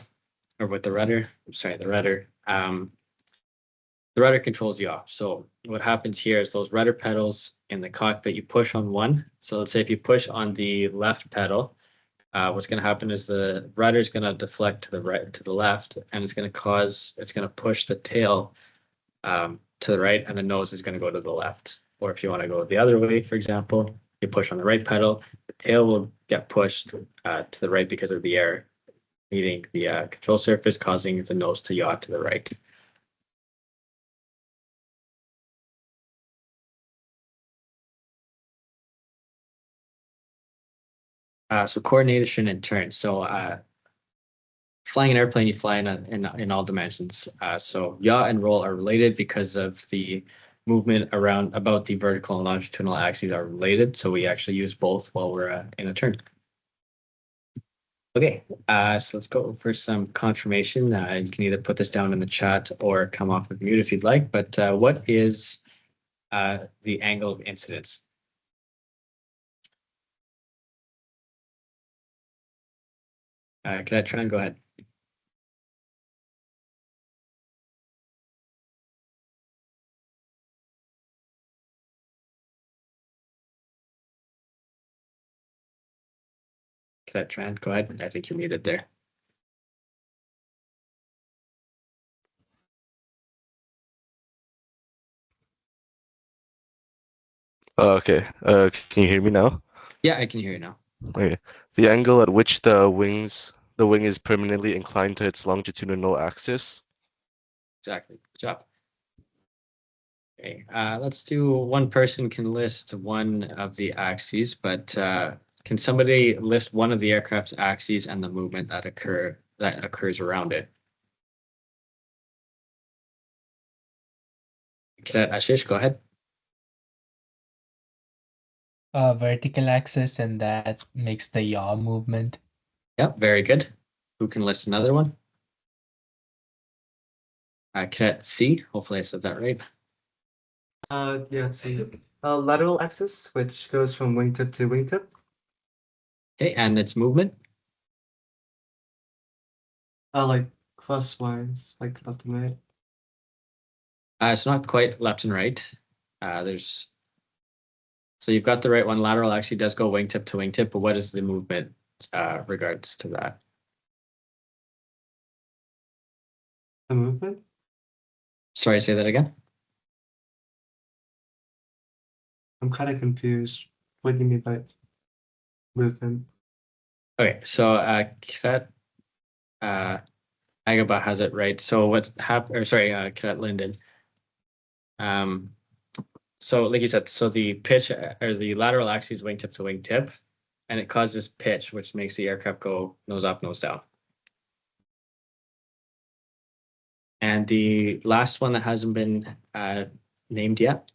or with the rudder. The rudder. The rudder controls yaw. So what happens here is those rudder pedals in the cockpit, you push on one. So let's say if you push on the left pedal, what's going to happen is the rudder is going to deflect to the right, to the left, and it's going to push the tail to the right, and the nose is going to go to the left. Or if you want to go the other way, for example, you push on the right pedal, the tail will get pushed to the right because of the air meeting the control surface, causing the nose to yaw to the right. So coordination and turn. So flying an airplane, you fly in all dimensions. So yaw and roll are related because of the movement about the vertical and longitudinal axes are related. So we actually use both while we're in a turn. Okay, so let's go over some confirmation. You can either put this down in the chat or come off of mute if you'd like. But what is the angle of incidence? Can I try and go ahead? Can I try and go ahead? I think you're muted there. Okay. Can you hear me now? Yeah, I can hear you now. Okay. The angle at which the wing is permanently inclined to its longitudinal axis. Exactly. Good job. Okay, let's do one person can list one of the axes, but can somebody list one of the aircraft's axes and the movement that occurs around it? Cadet Ashish, go ahead. Vertical axis, and that makes the yaw movement. Yep, very good. Who can list another one? Cadet C, hopefully I said that right. Yeah, let's see. Lateral axis, which goes from wingtip to wingtip. Okay, and its movement? Like crosswise, like left and right. It's not quite left and right. So you've got the right one. Lateral actually does go wingtip to wingtip, but what is the movement regards to that? The movement? Sorry, say that again. I'm kind of confused. What do you mean by movement? Okay, so Cadet Agaba has it right. So what's or sorry, Cadet Linden. So like you said, so the pitch or the lateral axis wingtip to wingtip, and it causes pitch, which makes the aircraft go nose up, nose down. And the last one that hasn't been named yet.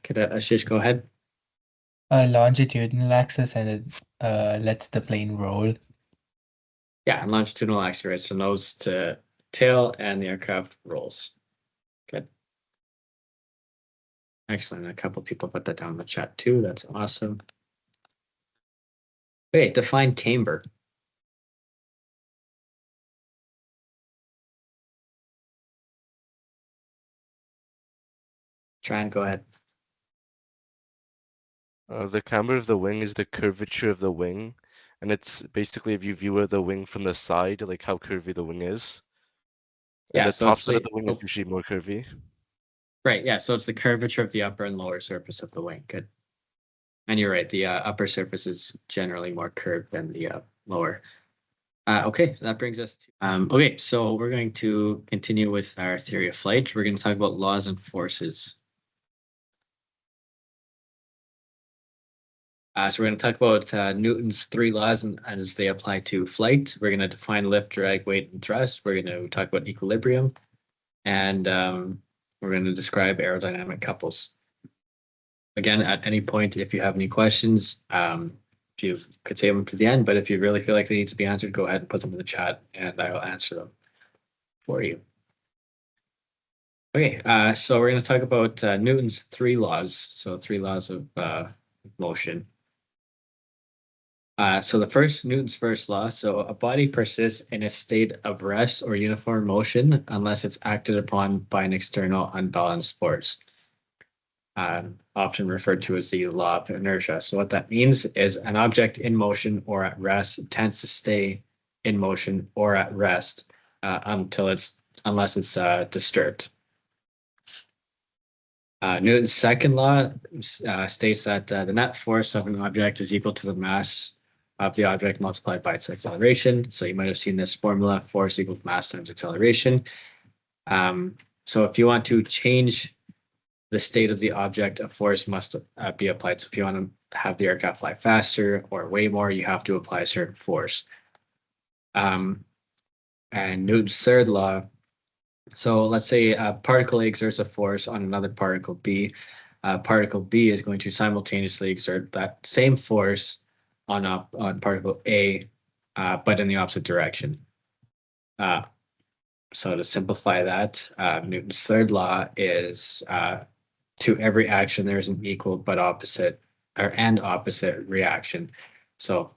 Cadet Ashish, go ahead. Longitudinal axis, and it lets the plane roll. Yeah, and longitudinal axis, right? So nose to tail, and the aircraft rolls. Good. Excellent. A couple people put that down in the chat too. That's awesome. Okay, define camber. Try and go ahead. The camber of the wing is the curvature of the wing, and it's basically if you view the wing from the side, like how curvy the wing is. And Yeah, the so top it's side of the the wing is usually more curvy. right. Yeah, so it's the curvature of the upper and lower surface of the wing. Good. And you're right. The upper surface is generally more curved than the lower. Okay, that brings us to okay. So we're going to continue with our theory of flight. We're going to talk about laws and forces. So we're going to talk about Newton's 3 laws and as they apply to flight. We're going to define lift, drag, weight, and thrust. We're going to talk about equilibrium, and we're going to describe aerodynamic couples. Again, at any point, if you have any questions, if you could save them to the end, but if you really feel like they need to be answered, go ahead and put them in the chat, and I will answer them for you. Okay, so we're going to talk about Newton's 3 laws. So 3 laws of motion. So Newton's first law, so a body persists in a state of rest or uniform motion unless it's acted upon by an external unbalanced force, often referred to as the law of inertia. So what that means is an object in motion or at rest tends to stay in motion or at rest unless it's disturbed. Newton's second law states that the net force of an object is equal to the mass of the object multiplied by its acceleration. So you might have seen this formula: force equals mass times acceleration. So if you want to change the state of the object, a force must be applied. So if you want to have the aircraft fly faster or way more, you have to apply a certain force. And Newton's third law. So let's say a particle A exerts a force on another particle B. Particle B is going to simultaneously exert that same force on particle A, but in the opposite direction. So to simplify that, Newton's third law is to every action there's an equal but opposite and opposite reaction. So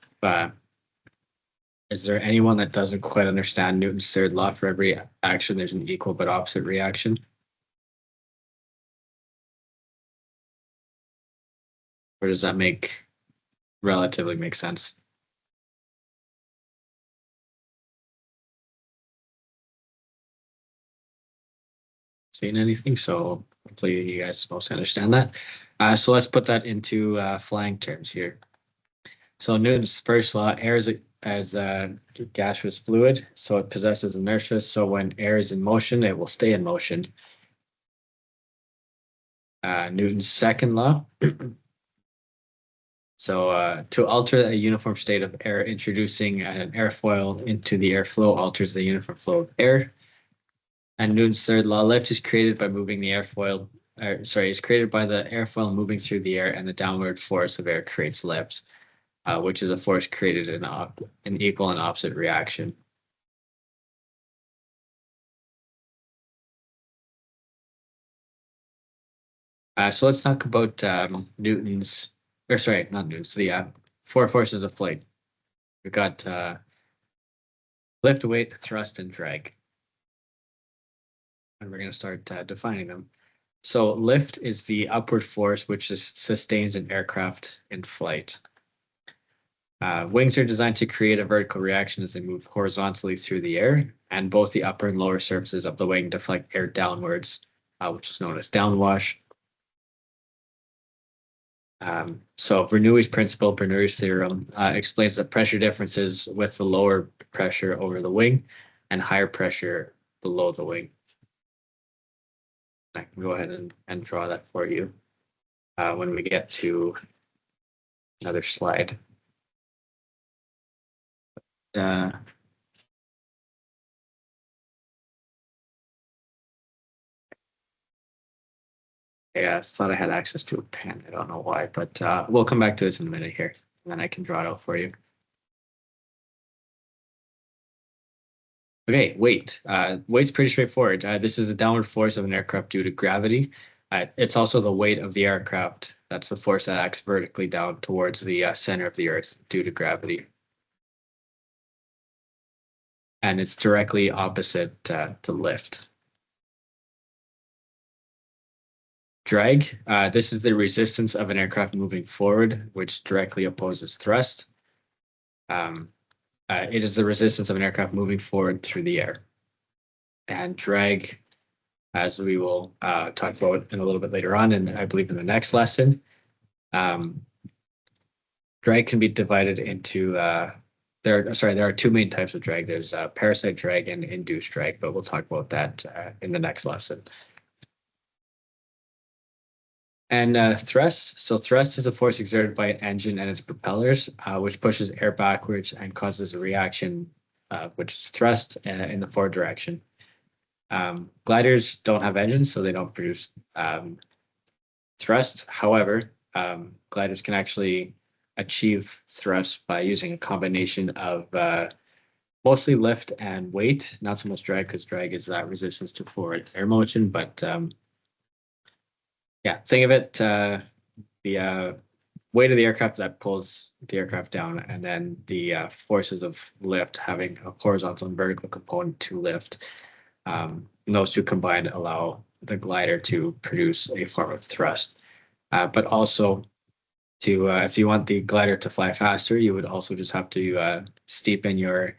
is there anyone that doesn't quite understand Newton's third law? For every action, there's an equal but opposite reaction. Or does that relatively make sense? Seeing anything? So hopefully you guys most understand that. So let's put that into flying terms here. So Newton's first law, air is as a gaseous fluid, so it possesses inertia. So when air is in motion, it will stay in motion. Newton's second law. So to alter a uniform state of air, introducing an airfoil into the airflow alters the uniform flow of air. And Newton's third law, lift is created by moving the airfoil, is created by the airfoil moving through the air, and the downward force of air creates lift, which is a force created in an equal and opposite reaction. So let's talk about not Newton's, the 4 forces of flight. We've got lift, weight, thrust, and drag. And we're going to start defining them. So lift is the upward force which sustains an aircraft in flight. Wings are designed to create a vertical reaction as they move horizontally through the air, and both the upper and lower surfaces of the wing deflect air downwards, which is known as downwash. So Bernoulli's principle, Bernoulli's theorem, explains the pressure differences with the lower pressure over the wing and higher pressure below the wing. I can go ahead and draw that for you when we get to another slide. Yeah, I thought I had access to a pen. I don't know why, but we'll come back to this in a minute here, and then I can draw it out for you. Okay, weight. Weight's pretty straightforward. This is a downward force of an aircraft due to gravity. It's also the weight of the aircraft. That's the force that acts vertically down towards the center of the Earth due to gravity. And it's directly opposite to lift. Drag. This is the resistance of an aircraft moving forward, which directly opposes thrust. It is the resistance of an aircraft moving forward through the air. And drag, as we will talk about in a little bit later on, and I believe in the next lesson, drag can be divided into, there are two main types of drag. There's parasite drag and induced drag, but we'll talk about that in the next lesson. And thrust. So thrust is a force exerted by an engine and its propellers, which pushes air backwards and causes a reaction, which is thrust in the forward direction. Gliders don't have engines, so they don't produce thrust. However, gliders can actually achieve thrust by using a combination of mostly lift and weight, not so much drag, because drag is that resistance to forward air motion, but yeah, think of it, the weight of the aircraft that pulls the aircraft down, and then the forces of lift having a horizontal and vertical component to lift. And those two combined allow the glider to produce a form of thrust. But also, to if you want the glider to fly faster, you would also just have to steepen your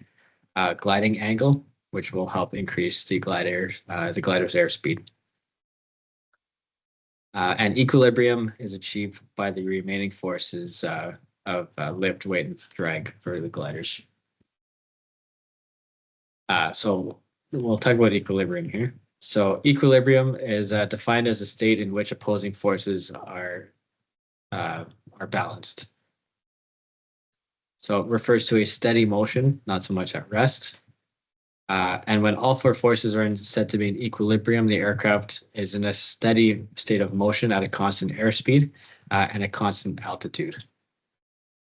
gliding angle, which will help increase the glider's airspeed. And equilibrium is achieved by the remaining forces of lift, weight, and drag for the gliders. So we'll talk about equilibrium here. So equilibrium is defined as a state in which opposing forces are balanced. So it refers to a steady motion, not so much at rest. And when all four forces are said to be in equilibrium, the aircraft is in a steady state of motion at a constant airspeed and a constant altitude.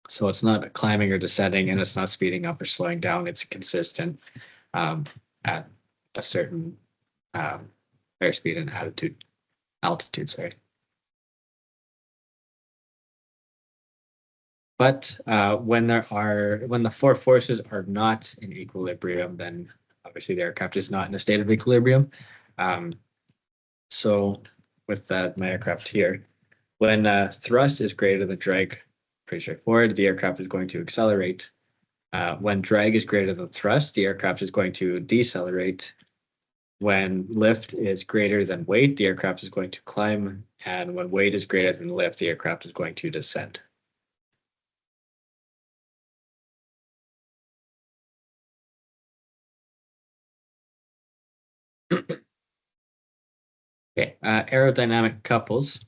So it's not climbing or descending, and it's not speeding up or slowing down. It's consistent at a certain airspeed and altitude, sorry. But when the four forces are not in equilibrium, then obviously the aircraft is not in a state of equilibrium. So with my aircraft here, when thrust is greater than drag, pretty straightforward, the aircraft is going to accelerate. When drag is greater than thrust, the aircraft is going to decelerate. When lift is greater than weight, the aircraft is going to climb. And when weight is greater than lift, the aircraft is going to descend. Okay, aerodynamic couples.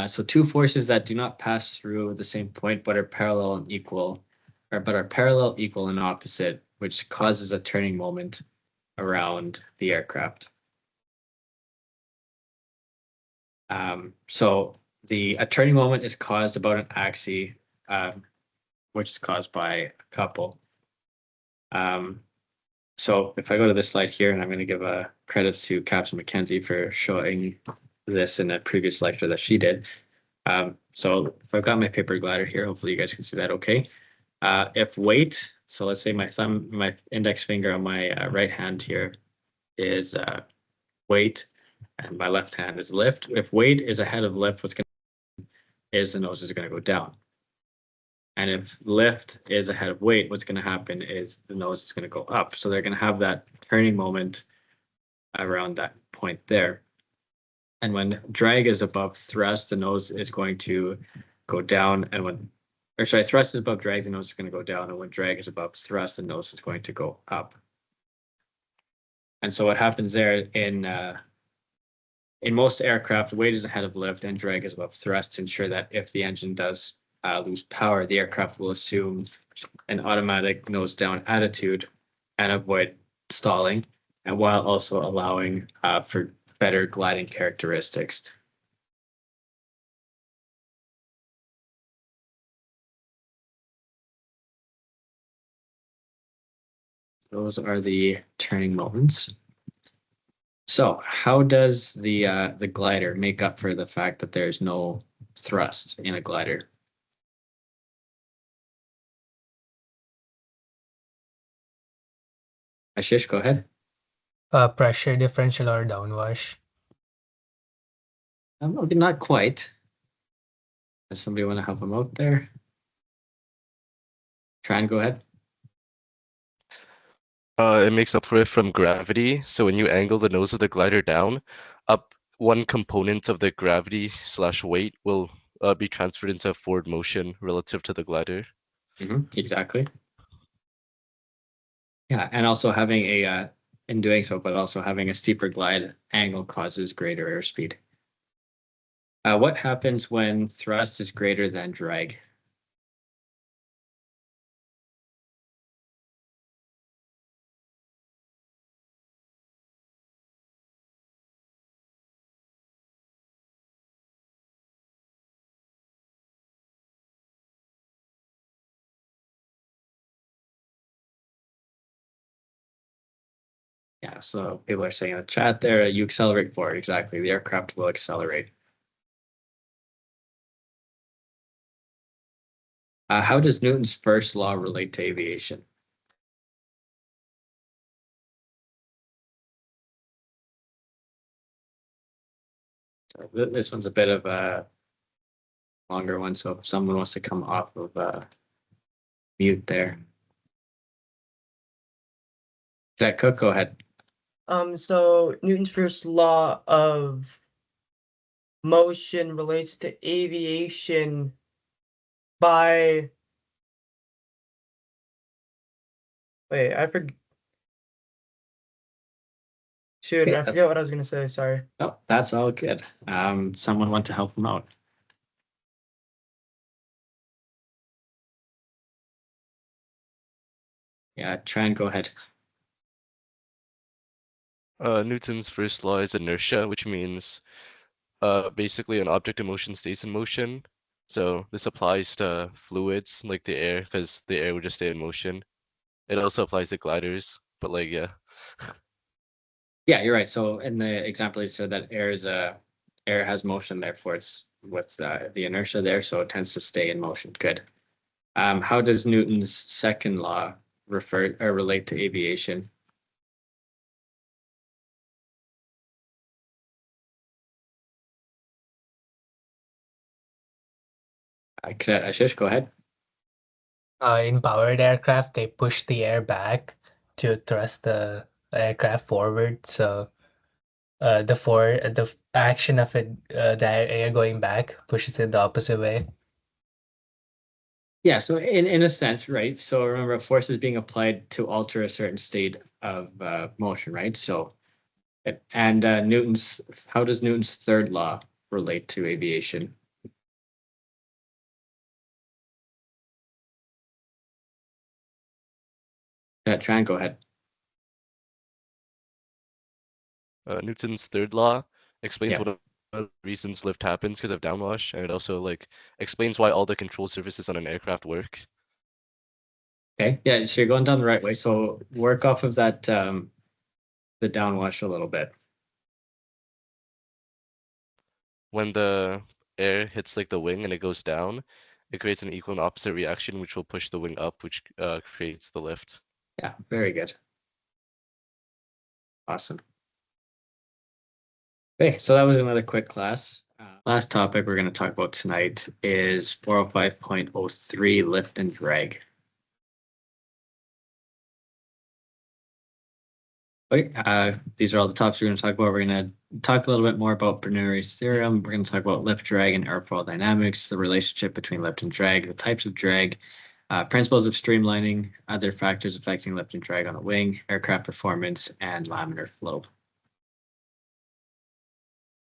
So two forces that do not pass through the same point but are parallel and equal, equal, and opposite, which causes a turning moment around the aircraft. So a turning moment is caused about an axis, which is caused by a couple. So if I go to this slide here, and I'm going to give credits to Captain Mackenzie for showing this in a previous lecture that she did. So if I've got my paper glider here, hopefully you guys can see that okay. If weight, so let's say my index finger on my right hand here is weight, and my left hand is lift. If weight is ahead of lift, what's going to is the nose is going to go down. And if lift is ahead of weight, what's going to happen is the nose is going to go up. So they're going to have that turning moment around that point there. And when drag is above thrust, the nose is going to go down. And thrust is above drag, the nose is going to go down. And when drag is above thrust, the nose is going to go up. And so what happens there in most aircraft, weight is ahead of lift and drag is above thrust to ensure that if the engine does lose power, the aircraft will assume an automatic nose down attitude and avoid stalling, and while also allowing for better gliding characteristics. Those are the turning moments. So how does the glider make up for the fact that there's no thrust in a glider? Ashish, go ahead. Pressure differential or downwash. Not quite. Does somebody want to help him out there? Try and go ahead. It makes up for it from gravity. So when you angle the nose of the glider down, up one component of the gravity/weight will be transferred into forward motion relative to the glider. Exactly. Yeah, and also having in doing so, but also having a steeper glide angle causes greater airspeed. What happens when thrust is greater than drag? Yeah, so people are saying in the chat there, you accelerate forward. Exactly, the aircraft will accelerate. How does Newton's first law relate to aviation? So this one's a bit of a longer one, so if someone wants to come off of mute there. Jack Cook, go ahead. So Newton's first law of motion relates to aviation by. Wait, I forget. Shoot, Okay, I forget what I was gonna say. Sorry. Oh, that's all good. Someone want to help him out? Yeah, try and go ahead. Newton's first law is inertia, which means basically an object in motion stays in motion. So this applies to fluids like the air, because the air would just stay in motion. It also applies to gliders, but like, yeah. Yeah, you're right. So in the example, you said that air has motion, therefore it's with the inertia there, so it tends to stay in motion. Good. How does Newton's second law refer or relate to aviation? Cadet Ashish, go ahead. In powered aircraft, they push the air back to thrust the aircraft forward. So the action of it, the air going back pushes it the opposite way. Yeah, so in a sense, right? So remember, a force is being applied to alter a certain state of motion, right? So, and how does Newton's third law relate to aviation? Try and go ahead. Newton's third law explains Yeah. one of the reasons lift happens because of downwash, and it also like explains why all the control surfaces on an aircraft work. Okay, yeah, so you're going down the right way. So work off of that, the downwash a little bit. When the air hits like the wing and it goes down, it creates an equal and opposite reaction, which will push the wing up, which creates the lift. Yeah, very good. Awesome. Okay, so that was another quick class. Last topic we're going to talk about tonight is 405.03 lift and drag. Okay, these are all the topics we're going to talk about. We're going to talk a little bit more about Bernoulli's theorem. We're going to talk about lift, drag, and airfoil dynamics, the relationship between lift and drag, the types of drag, principles of streamlining, other factors affecting lift and drag on a wing, aircraft performance, and laminar flow.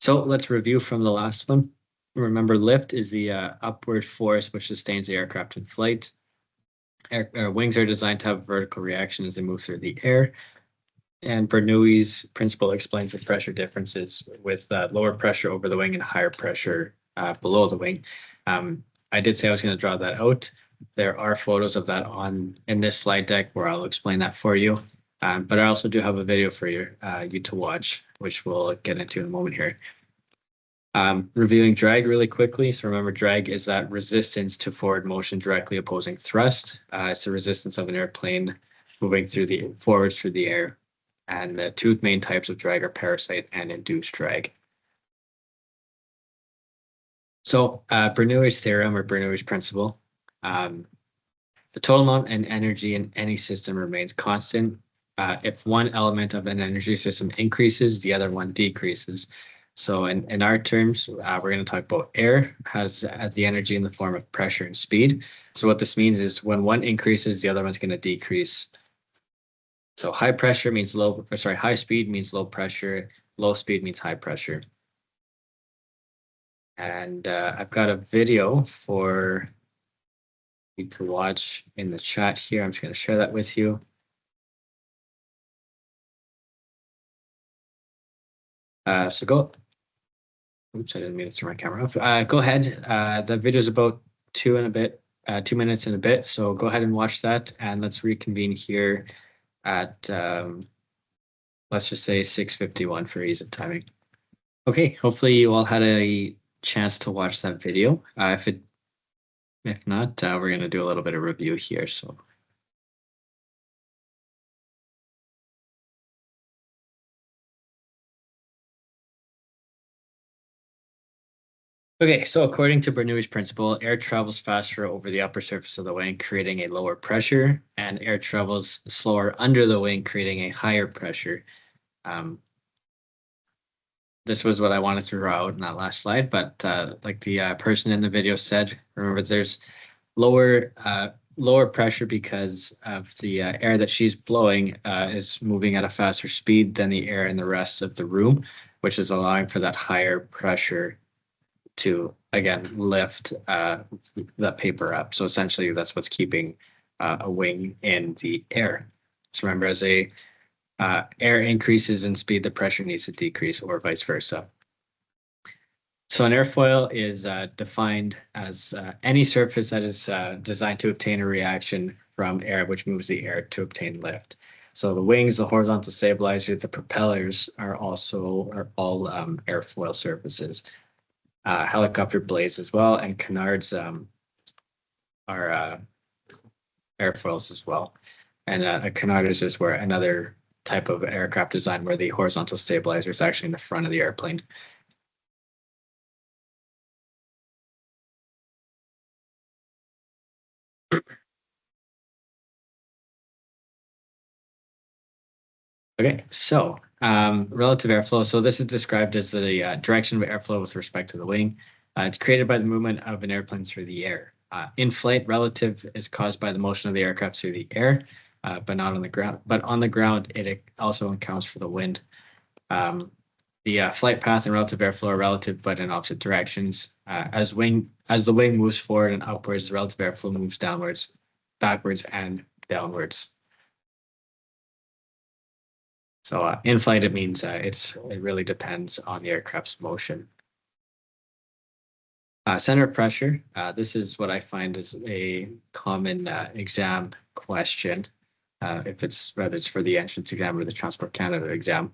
So let's review from the last one. Remember, lift is the upward force which sustains the aircraft in flight. Wings are designed to have vertical reaction as they move through the air. And Bernoulli's principle explains the pressure differences with lower pressure over the wing and higher pressure below the wing. I did say I was going to draw that out. There are photos of that in this slide deck where I'll explain that for you. But I also do have a video for you to watch, which we'll get into in a moment here. Reviewing drag really quickly. So remember, drag is that resistance to forward motion directly opposing thrust. It's the resistance of an airplane moving forwards through the air. And the two main types of drag are parasite and induced drag. So Bernoulli's theorem or Bernoulli's principle, the total amount and energy in any system remains constant. If one element of an energy system increases, the other one decreases. So in our terms, we're going to talk about air has the energy in the form of pressure and speed. So what this means is when one increases, the other one's going to decrease. So high pressure means high speed means low pressure, low speed means high pressure. And I've got a video for you to watch in the chat here. I'm just going to share that with you. So go. Oops, I didn't mean to turn my camera off. Go ahead. The video is about 2 minutes and a bit. So go ahead and watch that, and let's reconvene here at let's just say 6:51 for ease of timing. Okay, hopefully you all had a chance to watch that video. If not, we're going to do a little bit of review here. So. Okay, so according to Bernoulli's principle, air travels faster over the upper surface of the wing, creating a lower pressure, and air travels slower under the wing, creating a higher pressure. This was what I wanted to draw out in that last slide, but like the person in the video said, remember there's lower pressure because of the air that she's blowing is moving at a faster speed than the air in the rest of the room, which is allowing for that higher pressure to, again, lift that paper up. So essentially, that's what's keeping a wing in the air. So remember, as air increases in speed, the pressure needs to decrease, or vice versa. So an airfoil is defined as any surface that is designed to obtain a reaction from air, which moves the air to obtain lift. So the wings, the horizontal stabilizers, the propellers are all airfoil surfaces. Helicopter blades as well, and canards are airfoils as well. And a canard is just where another type of aircraft design where the horizontal stabilizer is actually in the front of the airplane. Okay, so relative airflow. So this is described as the direction of airflow with respect to the wing. It's created by the movement of an airplane through the air. In flight, relative is caused by the motion of the aircraft through the air, but not on the ground. But on the ground, it also accounts for the wind. The flight path and relative airflow are relative, but in opposite directions. As the wing moves forward and upwards, the relative airflow moves downwards, backwards, and downwards. So in flight, it means it really depends on the aircraft's motion. Center of pressure. This is what I find is a common exam question, whether it's for the entrance exam or the Transport Canada exam.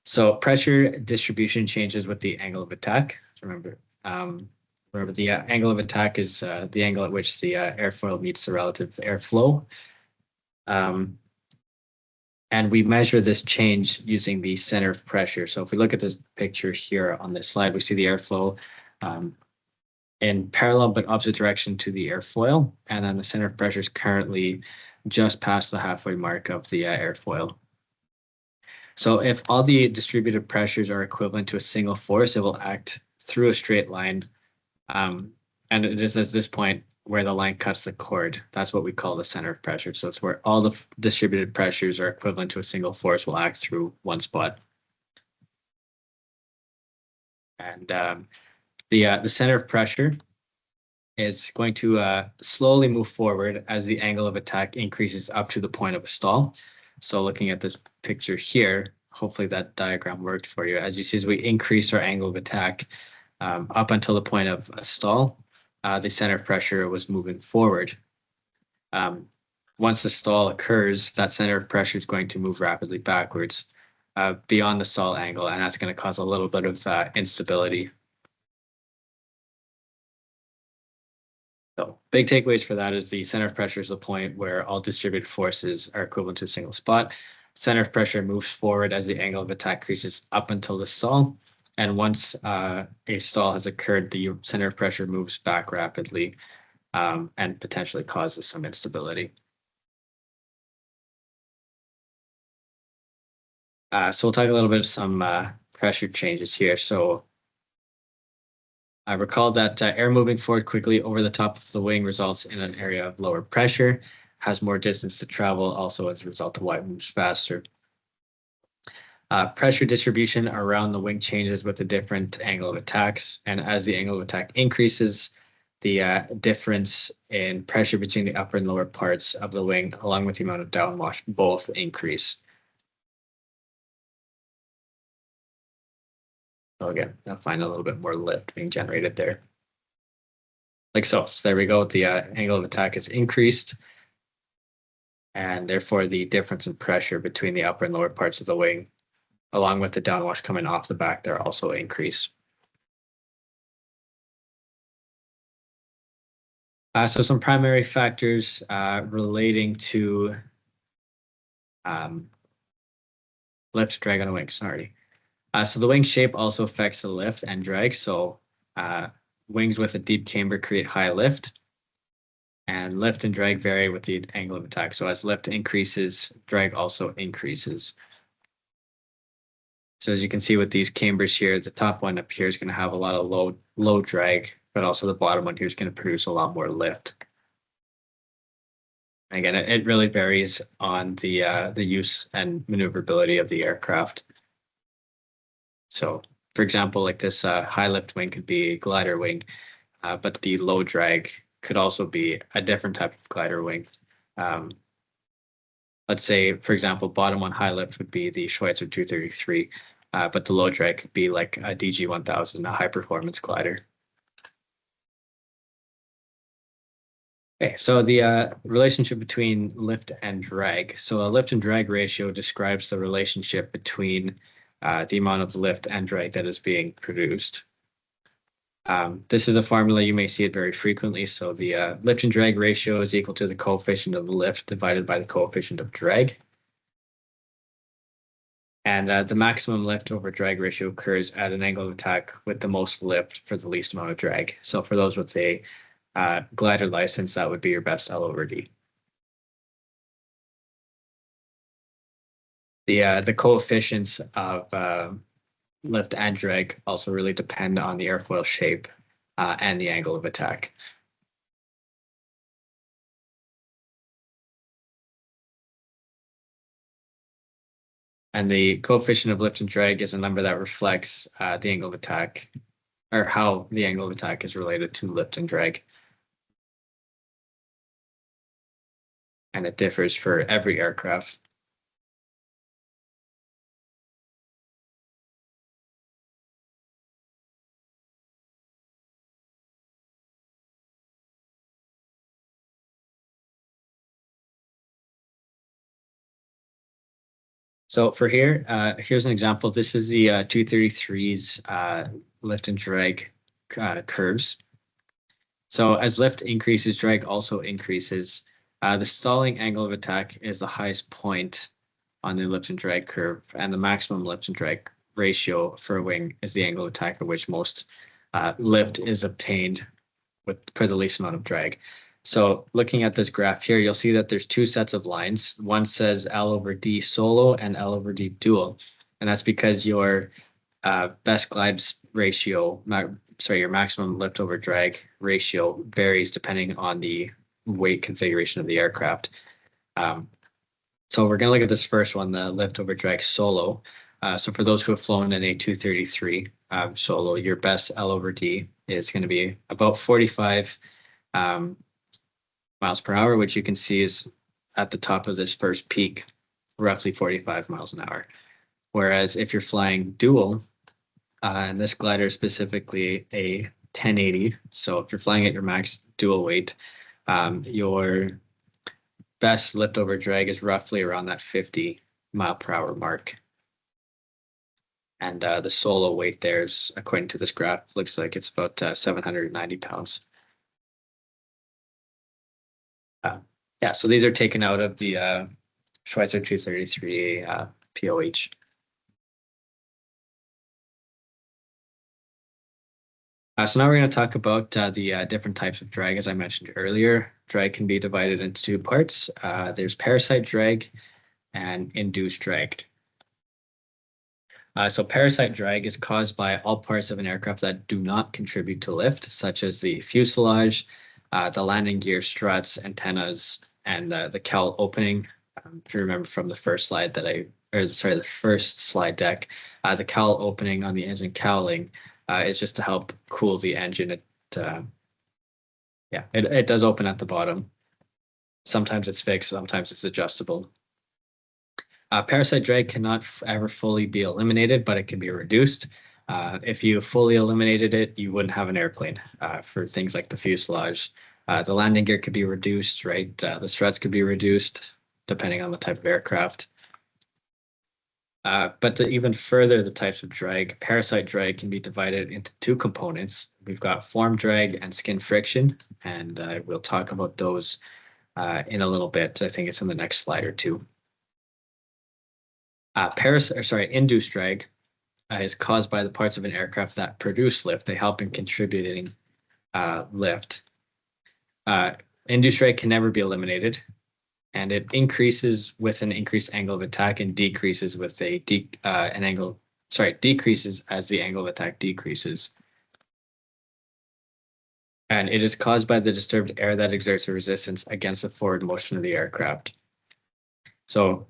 So pressure distribution changes with the angle of attack. Remember the angle of attack is the angle at which the airfoil meets the relative airflow. And we measure this change using the center of pressure. So if we look at this picture here on this slide, we see the airflow in parallel but opposite direction to the airfoil. And then the center of pressure is currently just past the halfway mark of the airfoil. So if all the distributed pressures are equivalent to a single force, it will act through a straight line. And it is at this point where the line cuts the chord. That's what we call the center of pressure. So it's where all the distributed pressures are equivalent to a single force will act through one spot. And the center of pressure is going to slowly move forward as the angle of attack increases up to the point of a stall. So looking at this picture here, hopefully that diagram worked for you. As you see, as we increase our angle of attack up until the point of a stall, the center of pressure was moving forward. Once the stall occurs, that center of pressure is going to move rapidly backwards beyond the stall angle, and that's going to cause a little bit of instability. So big takeaways for that is the center of pressure is the point where all distributed forces are equivalent to a single spot. Center of pressure moves forward as the angle of attack increases up until the stall. And once a stall has occurred, the center of pressure moves back rapidly and potentially causes some instability. So we'll talk a little bit of some pressure changes here. So I recall that air moving forward quickly over the top of the wing results in an area of lower pressure, has more distance to travel, also as a result of why it moves faster. Pressure distribution around the wing changes with a different angle of attacks, and as the angle of attack increases, the difference in pressure between the upper and lower parts of the wing, along with the amount of downwash, both increase. So again, I'll find a little bit more lift being generated there. Like so. So there we go. The angle of attack is increased. And therefore the difference in pressure between the upper and lower parts of the wing, along with the downwash coming off the back, there also increase. So some primary factors relating to lift, drag on a wing, sorry. So the wing shape also affects the lift and drag. So wings with a deep camber create high lift, and lift and drag vary with the angle of attack. So as lift increases, drag also increases. So as you can see with these cambers here, the top one up here is going to have a lot of low drag, but also the bottom one here is going to produce a lot more lift. And again, it really varies on the use and maneuverability of the aircraft. So, for example, like this high lift wing could be a glider wing, but the low drag could also be a different type of glider wing. Let's say, for example, bottom one high lift would be the Schweitzer 233, but the low drag could be like a DG1000, a high performance glider. Okay, so the relationship between lift and drag. So a lift and drag ratio describes the relationship between the amount of lift and drag that is being produced. This is a formula, you may see it very frequently. So the lift and drag ratio is equal to the coefficient of lift divided by the coefficient of drag. And the maximum lift over drag ratio occurs at an angle of attack with the most lift for the least amount of drag. So for those with a glider license, that would be your best L over D. The coefficients of lift and drag also really depend on the airfoil shape and the angle of attack. And the coefficient of lift and drag is a number that reflects the angle of attack, or how the angle of attack is related to lift and drag. And it differs for every aircraft. So for here, here's an example. This is the 233's lift and drag curves. So as lift increases, drag also increases. The stalling angle of attack is the highest point on the lift and drag curve, and the maximum lift and drag ratio for a wing is the angle of attack at which most lift is obtained for the least amount of drag. So looking at this graph here, you'll see that there's two sets of lines. One says L over D solo and L over D dual. And that's because your best glide ratio, your maximum lift over drag ratio varies depending on the weight configuration of the aircraft. So we're going to look at this first one, the lift over drag solo. So for those who have flown an A233 solo, your best L over D is going to be about 45 miles per hour, which you can see is at the top of this first peak, roughly 45 miles an hour. Whereas if you're flying dual, and this glider is specifically a 1080, so if you're flying at your max dual weight, your best lift over drag is roughly around that 50 mile per hour mark. And the solo weight there's, according to this graph, looks like it's about 790 pounds. Yeah, so these are taken out of the Schweitzer 233 POH. So now we're going to talk about the different types of drag. As I mentioned earlier, drag can be divided into two parts. There's parasite drag and induced drag. So parasite drag is caused by all parts of an aircraft that do not contribute to lift, such as the fuselage, the landing gear, struts, antennas, and the cowl opening. If you remember from the first slide that the first slide deck, the cowl opening on the engine cowling is just to help cool the engine. It does open at the bottom. Sometimes it's fixed, sometimes it's adjustable. Parasite drag cannot ever fully be eliminated, but it can be reduced. If you fully eliminated it, you wouldn't have an airplane for things like the fuselage. The landing gear could be reduced, right? The struts could be reduced depending on the type of aircraft. But to even further the types of drag, parasite drag can be divided into two components. We've got form drag and skin friction, and we'll talk about those in a little bit. I think it's in the next slide or two. Induced drag is caused by the parts of an aircraft that produce lift. They help in contributing lift. Induced drag can never be eliminated, and it increases with an increased angle of attack and decreases with decreases as the angle of attack decreases. And it is caused by the disturbed air that exerts a resistance against the forward motion of the aircraft. So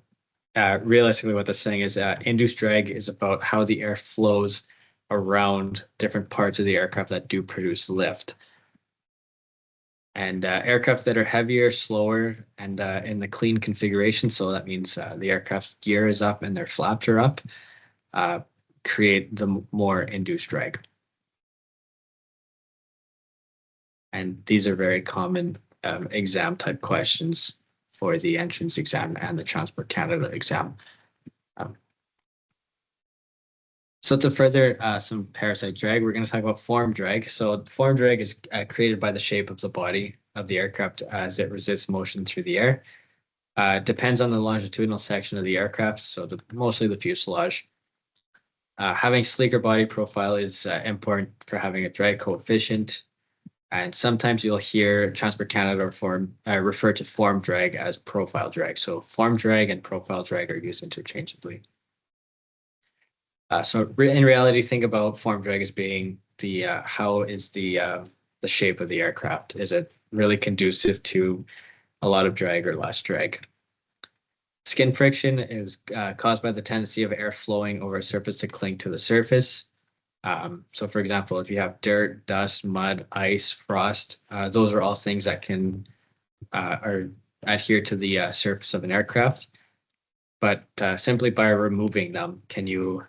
realistically, what this saying is induced drag is about how the air flows around different parts of the aircraft that do produce lift. And aircraft that are heavier, slower, and in the clean configuration, so that means the aircraft's gear is up and their flaps are up, create the more induced drag. And these are very common exam type questions for the entrance exam and the Transport Canada exam. So to further some parasite drag, we're going to talk about form drag. So form drag is created by the shape of the body of the aircraft as it resists motion through the air. Depends on the longitudinal section of the aircraft, so mostly the fuselage. Having sleeker body profile is important for having a drag coefficient. And sometimes you'll hear Transport Canada refer to form drag as profile drag. So form drag and profile drag are used interchangeably. So in reality, think about form drag as being how is the shape of the aircraft? Is it really conducive to a lot of drag or less drag? Skin friction is caused by the tendency of air flowing over a surface to cling to the surface. So for example, if you have dirt, dust, mud, ice, frost, those are all things that can adhere to the surface of an aircraft. But simply by removing them, can you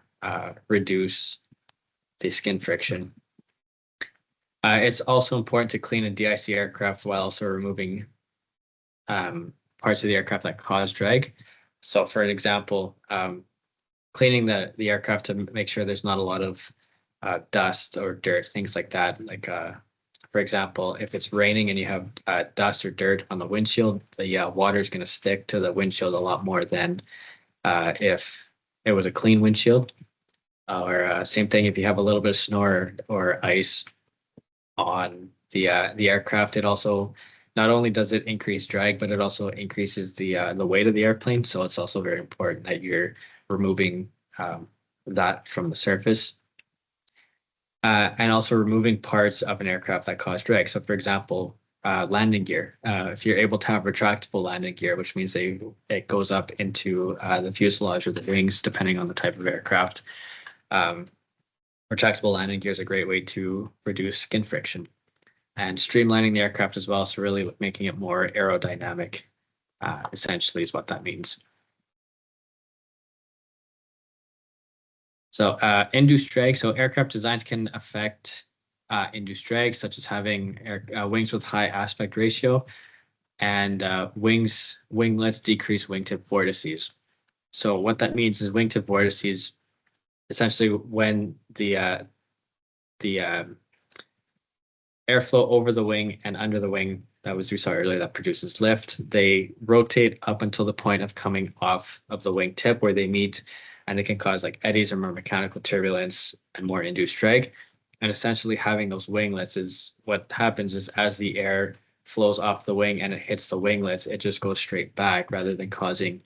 reduce the skin friction? It's also important to clean and de-ice the aircraft while also removing parts of the aircraft that cause drag. So for an example, cleaning the aircraft to make sure there's not a lot of dust or dirt, things like that. Like, for example, if it's raining and you have dust or dirt on the windshield, the water is going to stick to the windshield a lot more than if it was a clean windshield, or same thing if you have a little bit of snow or ice on the aircraft. It also not only does it increase drag, but it also increases the weight of the airplane. So it's also very important that you're removing that from the surface. And also removing parts of an aircraft that cause drag. So for example, landing gear. If you're able to have retractable landing gear, which means it goes up into the fuselage or the wings, depending on the type of aircraft. Retractable landing gear is a great way to reduce skin friction and streamlining the aircraft as well. So really making it more aerodynamic, essentially is what that means. So induced drag. So aircraft designs can affect induced drag, such as having wings with high aspect ratio and winglets decrease wingtip vortices. So what that means is wingtip vortices, essentially when the airflow over the wing and under the wing that we saw earlier that produces lift, they rotate up until the point of coming off of the wingtip where they meet, and it can cause like eddies or more mechanical turbulence and more induced drag. And essentially having those winglets is what happens is as the air flows off the wing and it hits the winglets, it just goes straight back rather than causing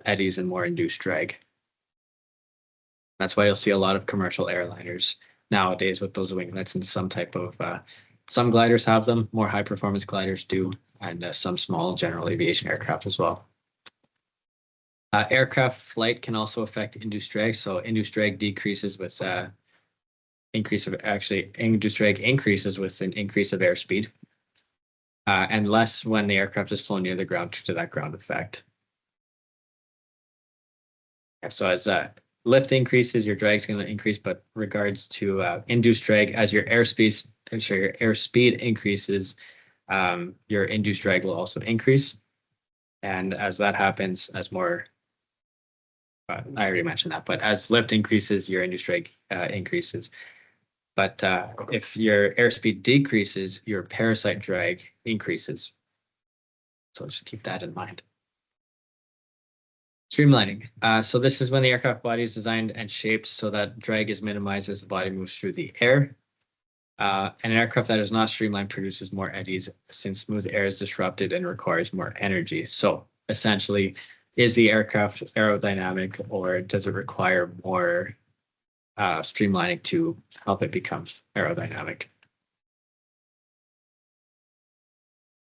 eddies and more induced drag. That's why you'll see a lot of commercial airliners nowadays with those winglets, and some type of some gliders have them, more high performance gliders do, and some small general aviation aircraft as well. Aircraft flight can also affect induced drag. So induced drag decreases with induced drag increases with an increase of airspeed, and less when the aircraft is flown near the ground due to that ground effect. So as lift increases, your drag is going to increase, but regards to induced drag, as your airspeed increases, your induced drag will also increase. And as that happens, as more, I already mentioned that, but as lift increases, your induced drag increases. But if your airspeed decreases, your parasite drag increases. So just keep that in mind. Streamlining. So this is when the aircraft body is designed and shaped so that drag is minimized as the body moves through the air. An aircraft that is not streamlined produces more eddies since smooth air is disrupted and requires more energy. So essentially, is the aircraft aerodynamic, or does it require more streamlining to help it become aerodynamic?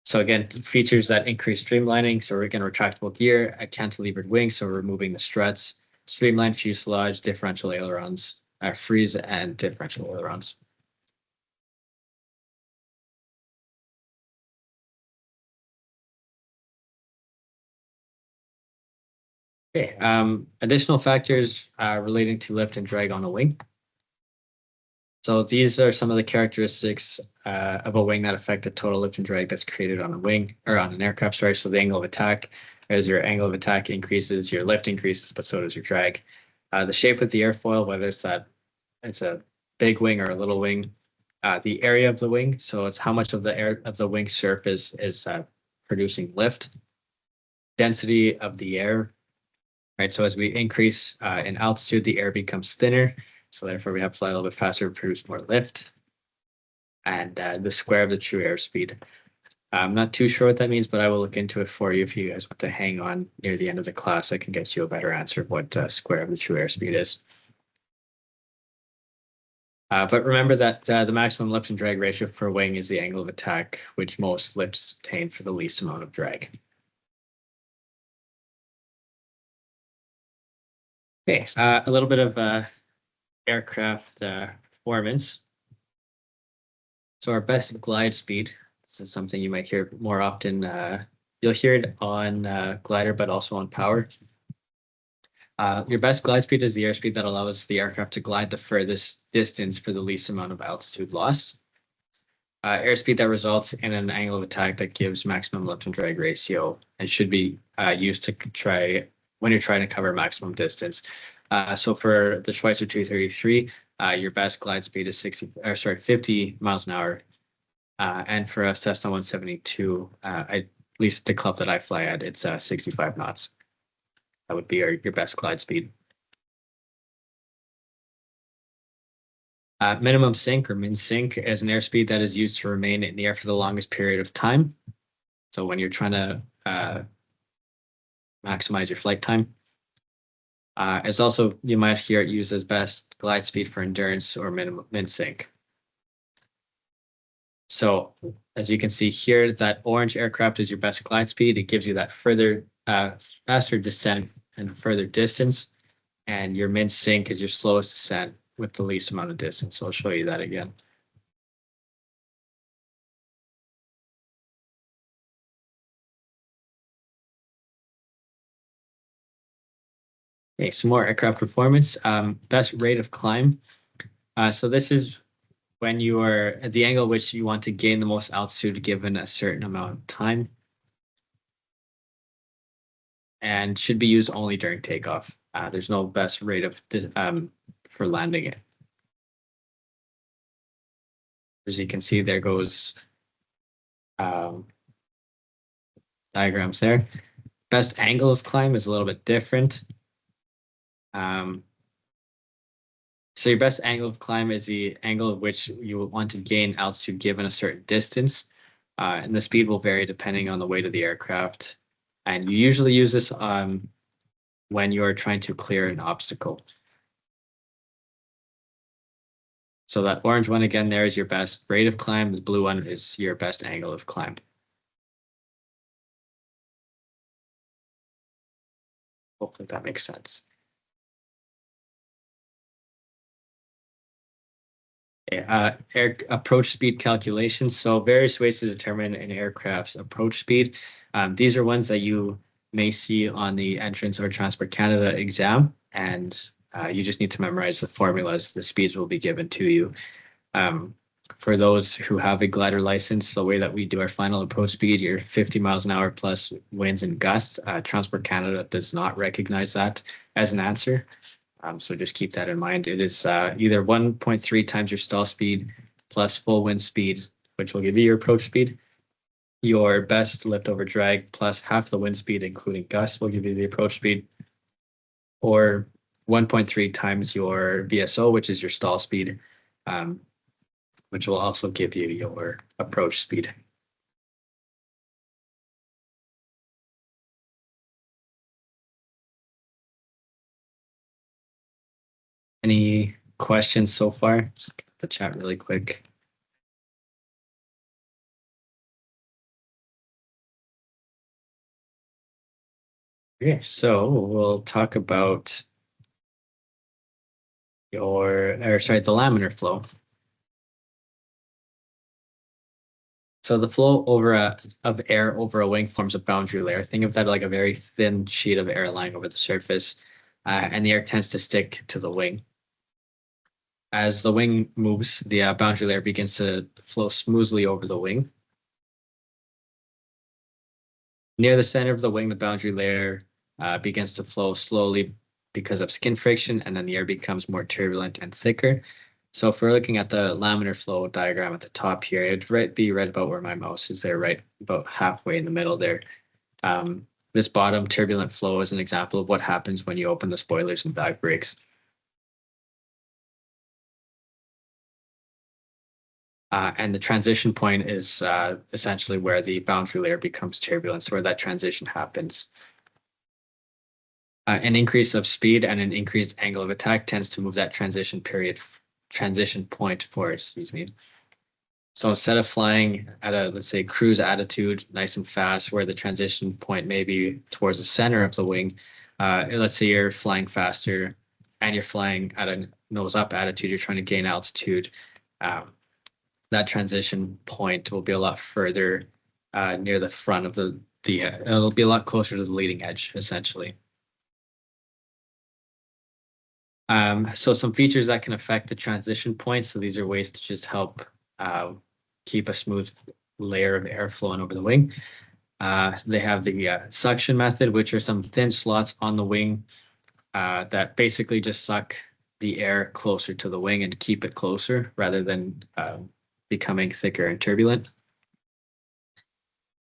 So again, features that increase streamlining. So we're getting retractable gear, a cantilevered wing, so we're removing the struts, streamlined fuselage, differential ailerons, freeze and differential ailerons. Okay, additional factors relating to lift and drag on a wing. So these are some of the characteristics of a wing that affect the total lift and drag that's created on a wing or on an aircraft. Sorry, so the angle of attack, as your angle of attack increases, your lift increases, but so does your drag. The shape of the airfoil, whether it's a big wing or a little wing, the area of the wing, so it's how much of the wing surface is producing lift, density of the air, right? So as we increase in altitude, the air becomes thinner. So therefore we have to fly a little bit faster to produce more lift. And the square of the true airspeed. I'm not too sure what that means, but I will look into it for you if you guys want to hang on near the end of the class. I can get you a better answer of what square of the true airspeed is. But remember that the maximum lift and drag ratio for a wing is the angle of attack, which most lifts obtain for the least amount of drag. Okay, a little bit of aircraft performance. So our best glide speed, this is something you might hear more often. You'll hear it on glider, but also on power. Your best glide speed is the airspeed that allows the aircraft to glide the furthest distance for the least amount of altitude lost. Airspeed that results in an angle of attack that gives maximum lift and drag ratio and should be used to try when you're trying to cover maximum distance. So for the Schweitzer 233, your best glide speed is 50 miles an hour. And for a Cessna 172, at least the club that I fly at, it's 65 knots. That would be your best glide speed. Minimum sink or min sink is an airspeed that is used to remain in the air for the longest period of time. So when you're trying to maximize your flight time. It's also, you might hear it used as best glide speed for endurance or min sink. So as you can see here, that orange aircraft is your best glide speed. It gives you that further, faster descent and further distance. And your min sink is your slowest descent with the least amount of distance. So I'll show you that again. Okay, some more aircraft performance. Best rate of climb. So this is when you are at the angle which you want to gain the most altitude given a certain amount of time. And should be used only during takeoff. There's no best rate of for landing it. As you can see, there goes diagrams there. Best angle of climb is a little bit different. So your best angle of climb is the angle at which you will want to gain altitude given a certain distance. And the speed will vary depending on the weight of the aircraft. And you usually use this when you're trying to clear an obstacle. So that orange one again there is your best rate of climb. The blue one is your best angle of climb. Hopefully that makes sense. Air approach speed calculations. So various ways to determine an aircraft's approach speed. These are ones that you may see on the Entrance or Transport Canada exam, and you just need to memorize the formulas. The speeds will be given to you. For those who have a glider license, the way that we do our final approach speed, you're 50 miles an hour plus winds and gusts. Transport Canada does not recognize that as an answer. So just keep that in mind. It is either 1.3 times your stall speed plus full wind speed, which will give you your approach speed. Your best lift over drag plus half the wind speed, including gusts, will give you the approach speed. Or 1.3 times your VSO, which is your stall speed, which will also give you your approach speed. Any questions so far? Just get the chat really quick. Okay, so we'll talk about the laminar flow. So the flow of air over a wing forms a boundary layer. Think of that like a very thin sheet of air lying over the surface, and the air tends to stick to the wing. As the wing moves, the boundary layer begins to flow smoothly over the wing. Near the center of the wing, the boundary layer begins to flow slowly because of skin friction, and then the air becomes more turbulent and thicker. So if we're looking at the laminar flow diagram at the top here, it'd be right about where my mouse is there, right about halfway in the middle there. This bottom turbulent flow is an example of what happens when you open the spoilers and back brakes. And the transition point is essentially where the boundary layer becomes turbulent, so where that transition happens. An increase of speed and an increased angle of attack tends to move that transition point forward, excuse me. So instead of flying at a, let's say, cruise attitude, nice and fast, where the transition point may be towards the center of the wing, let's say you're flying faster and you're flying at a nose up attitude, you're trying to gain altitude. That transition point will be a lot further near the front of it'll be a lot closer to the leading edge, essentially. So some features that can affect the transition point. So these are ways to just help keep a smooth layer of air flowing over the wing. They have the suction method, which are some thin slots on the wing that basically just suck the air closer to the wing and keep it closer rather than becoming thicker and turbulent.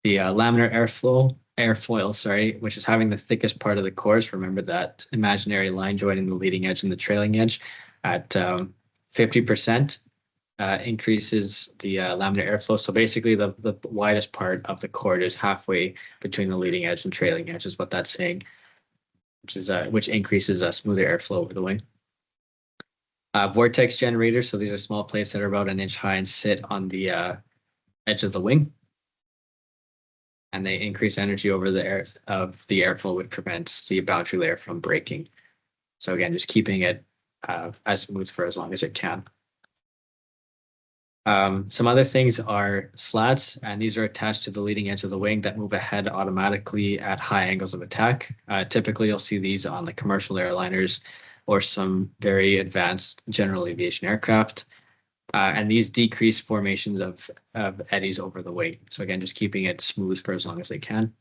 The laminar airflow airfoil, sorry, which is having the thickest part of the cores. Remember that imaginary line joining the leading edge and the trailing edge at 50%. Increases the laminar airflow. So basically the widest part of the cord is halfway between the leading edge and trailing edge is what that's saying, which increases smoother airflow over the wing. Vortex generators. So these are small plates that are about an inch high and sit on the edge of the wing. And they increase energy over the airflow, which prevents the boundary layer from breaking. So again, just keeping it as smooth for as long as it can. Some other things are slats, and these are attached to the leading edge of the wing that move ahead automatically at high angles of attack. Typically, you'll see these on the commercial airliners or some very advanced general aviation aircraft. And these decrease formations of eddies over the wing. So again, just keeping it smooth for as long as they can.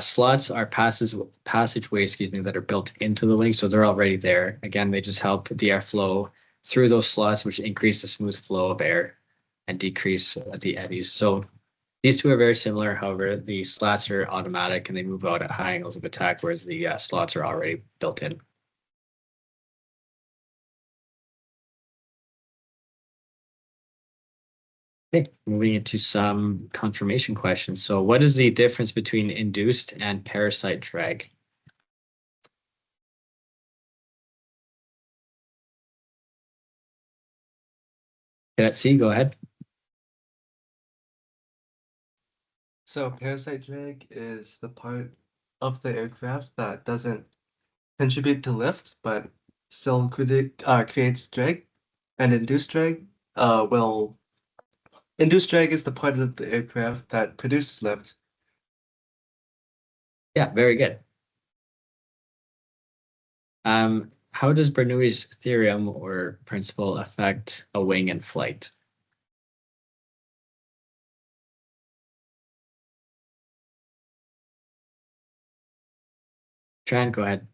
Slots are passageways, that are built into the wing, so they're already there. Again, they just help the airflow through those slots, which increase the smooth flow of air and decrease the eddies. So these two are very similar. However, the slats are automatic and they move out at high angles of attack, whereas the slots are already built in. Okay, moving into some confirmation questions. So what is the difference between induced and parasite drag? Cadet C, go ahead. So parasite drag is the part of the aircraft that doesn't contribute to lift, but still creates drag. And induced drag, induced drag is the part of the aircraft that produces lift. Yeah, very good. How does Bernoulli's theorem or principle affect a wing in flight? Tran, go ahead.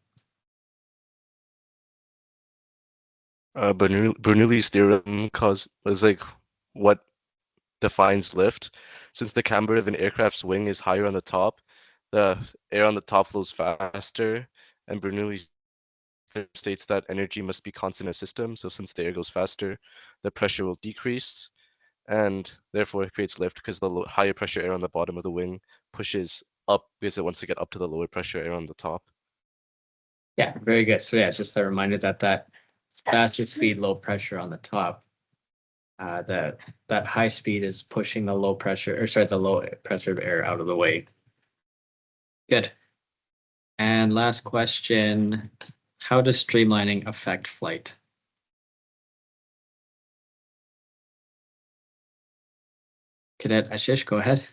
Bernoulli's theorem was like what defines lift. Since the camber of an aircraft's wing is higher on the top, the air on the top flows faster, and Bernoulli's theorem states that energy must be constant in a system. So since the air goes faster, the pressure will decrease, and therefore it creates lift because the higher pressure air on the bottom of the wing pushes up because it wants to get up to the lower pressure air on the top. Yeah, very good. So yeah, just a reminder that faster speed, low pressure on the top. That high speed is pushing the low pressure, the low pressure of air out of the way. Good. And last question, how does streamlining affect flight? Cadet Ashish, go ahead.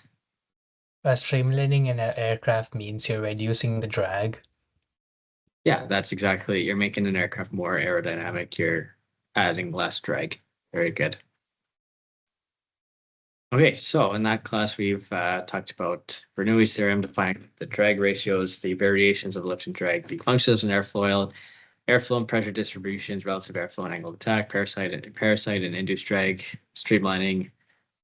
Streamlining an aircraft means you're reducing the drag. Yeah, that's exactly it. You're making an aircraft more aerodynamic. You're adding less drag. Very good. Okay, so in that class, we've talked about Bernoulli's theorem, defining the drag ratios, the variations of lift and drag, the functions of an airfoil, airflow and pressure distributions, relative airflow and angle of attack, parasite and induced drag, streamlining,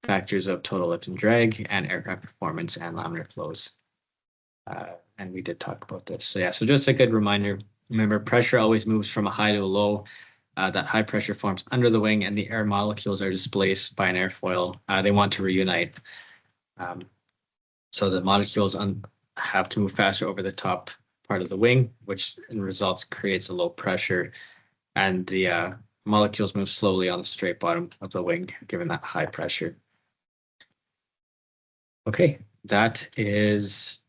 factors of total lift and drag, and aircraft performance and laminar flows. And we did talk about this. So yeah, so just a good reminder, remember pressure always moves from a high to a low. That high pressure forms under the wing and the air molecules are displaced by an airfoil. They want to reunite. So the molecules have to move faster over the top part of the wing, which in results creates a low pressure. And the molecules move slowly on the straight bottom of the wing, given that high pressure. Okay, that is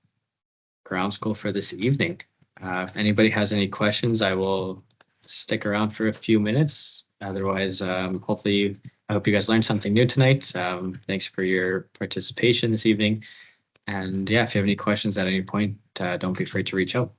ground school for this evening. If anybody has any questions, I will stick around for a few minutes. Otherwise, hopefully, I hope you guys learned something new tonight. Thanks for your participation this evening. And yeah, if you have any questions at any point, don't be afraid to reach out.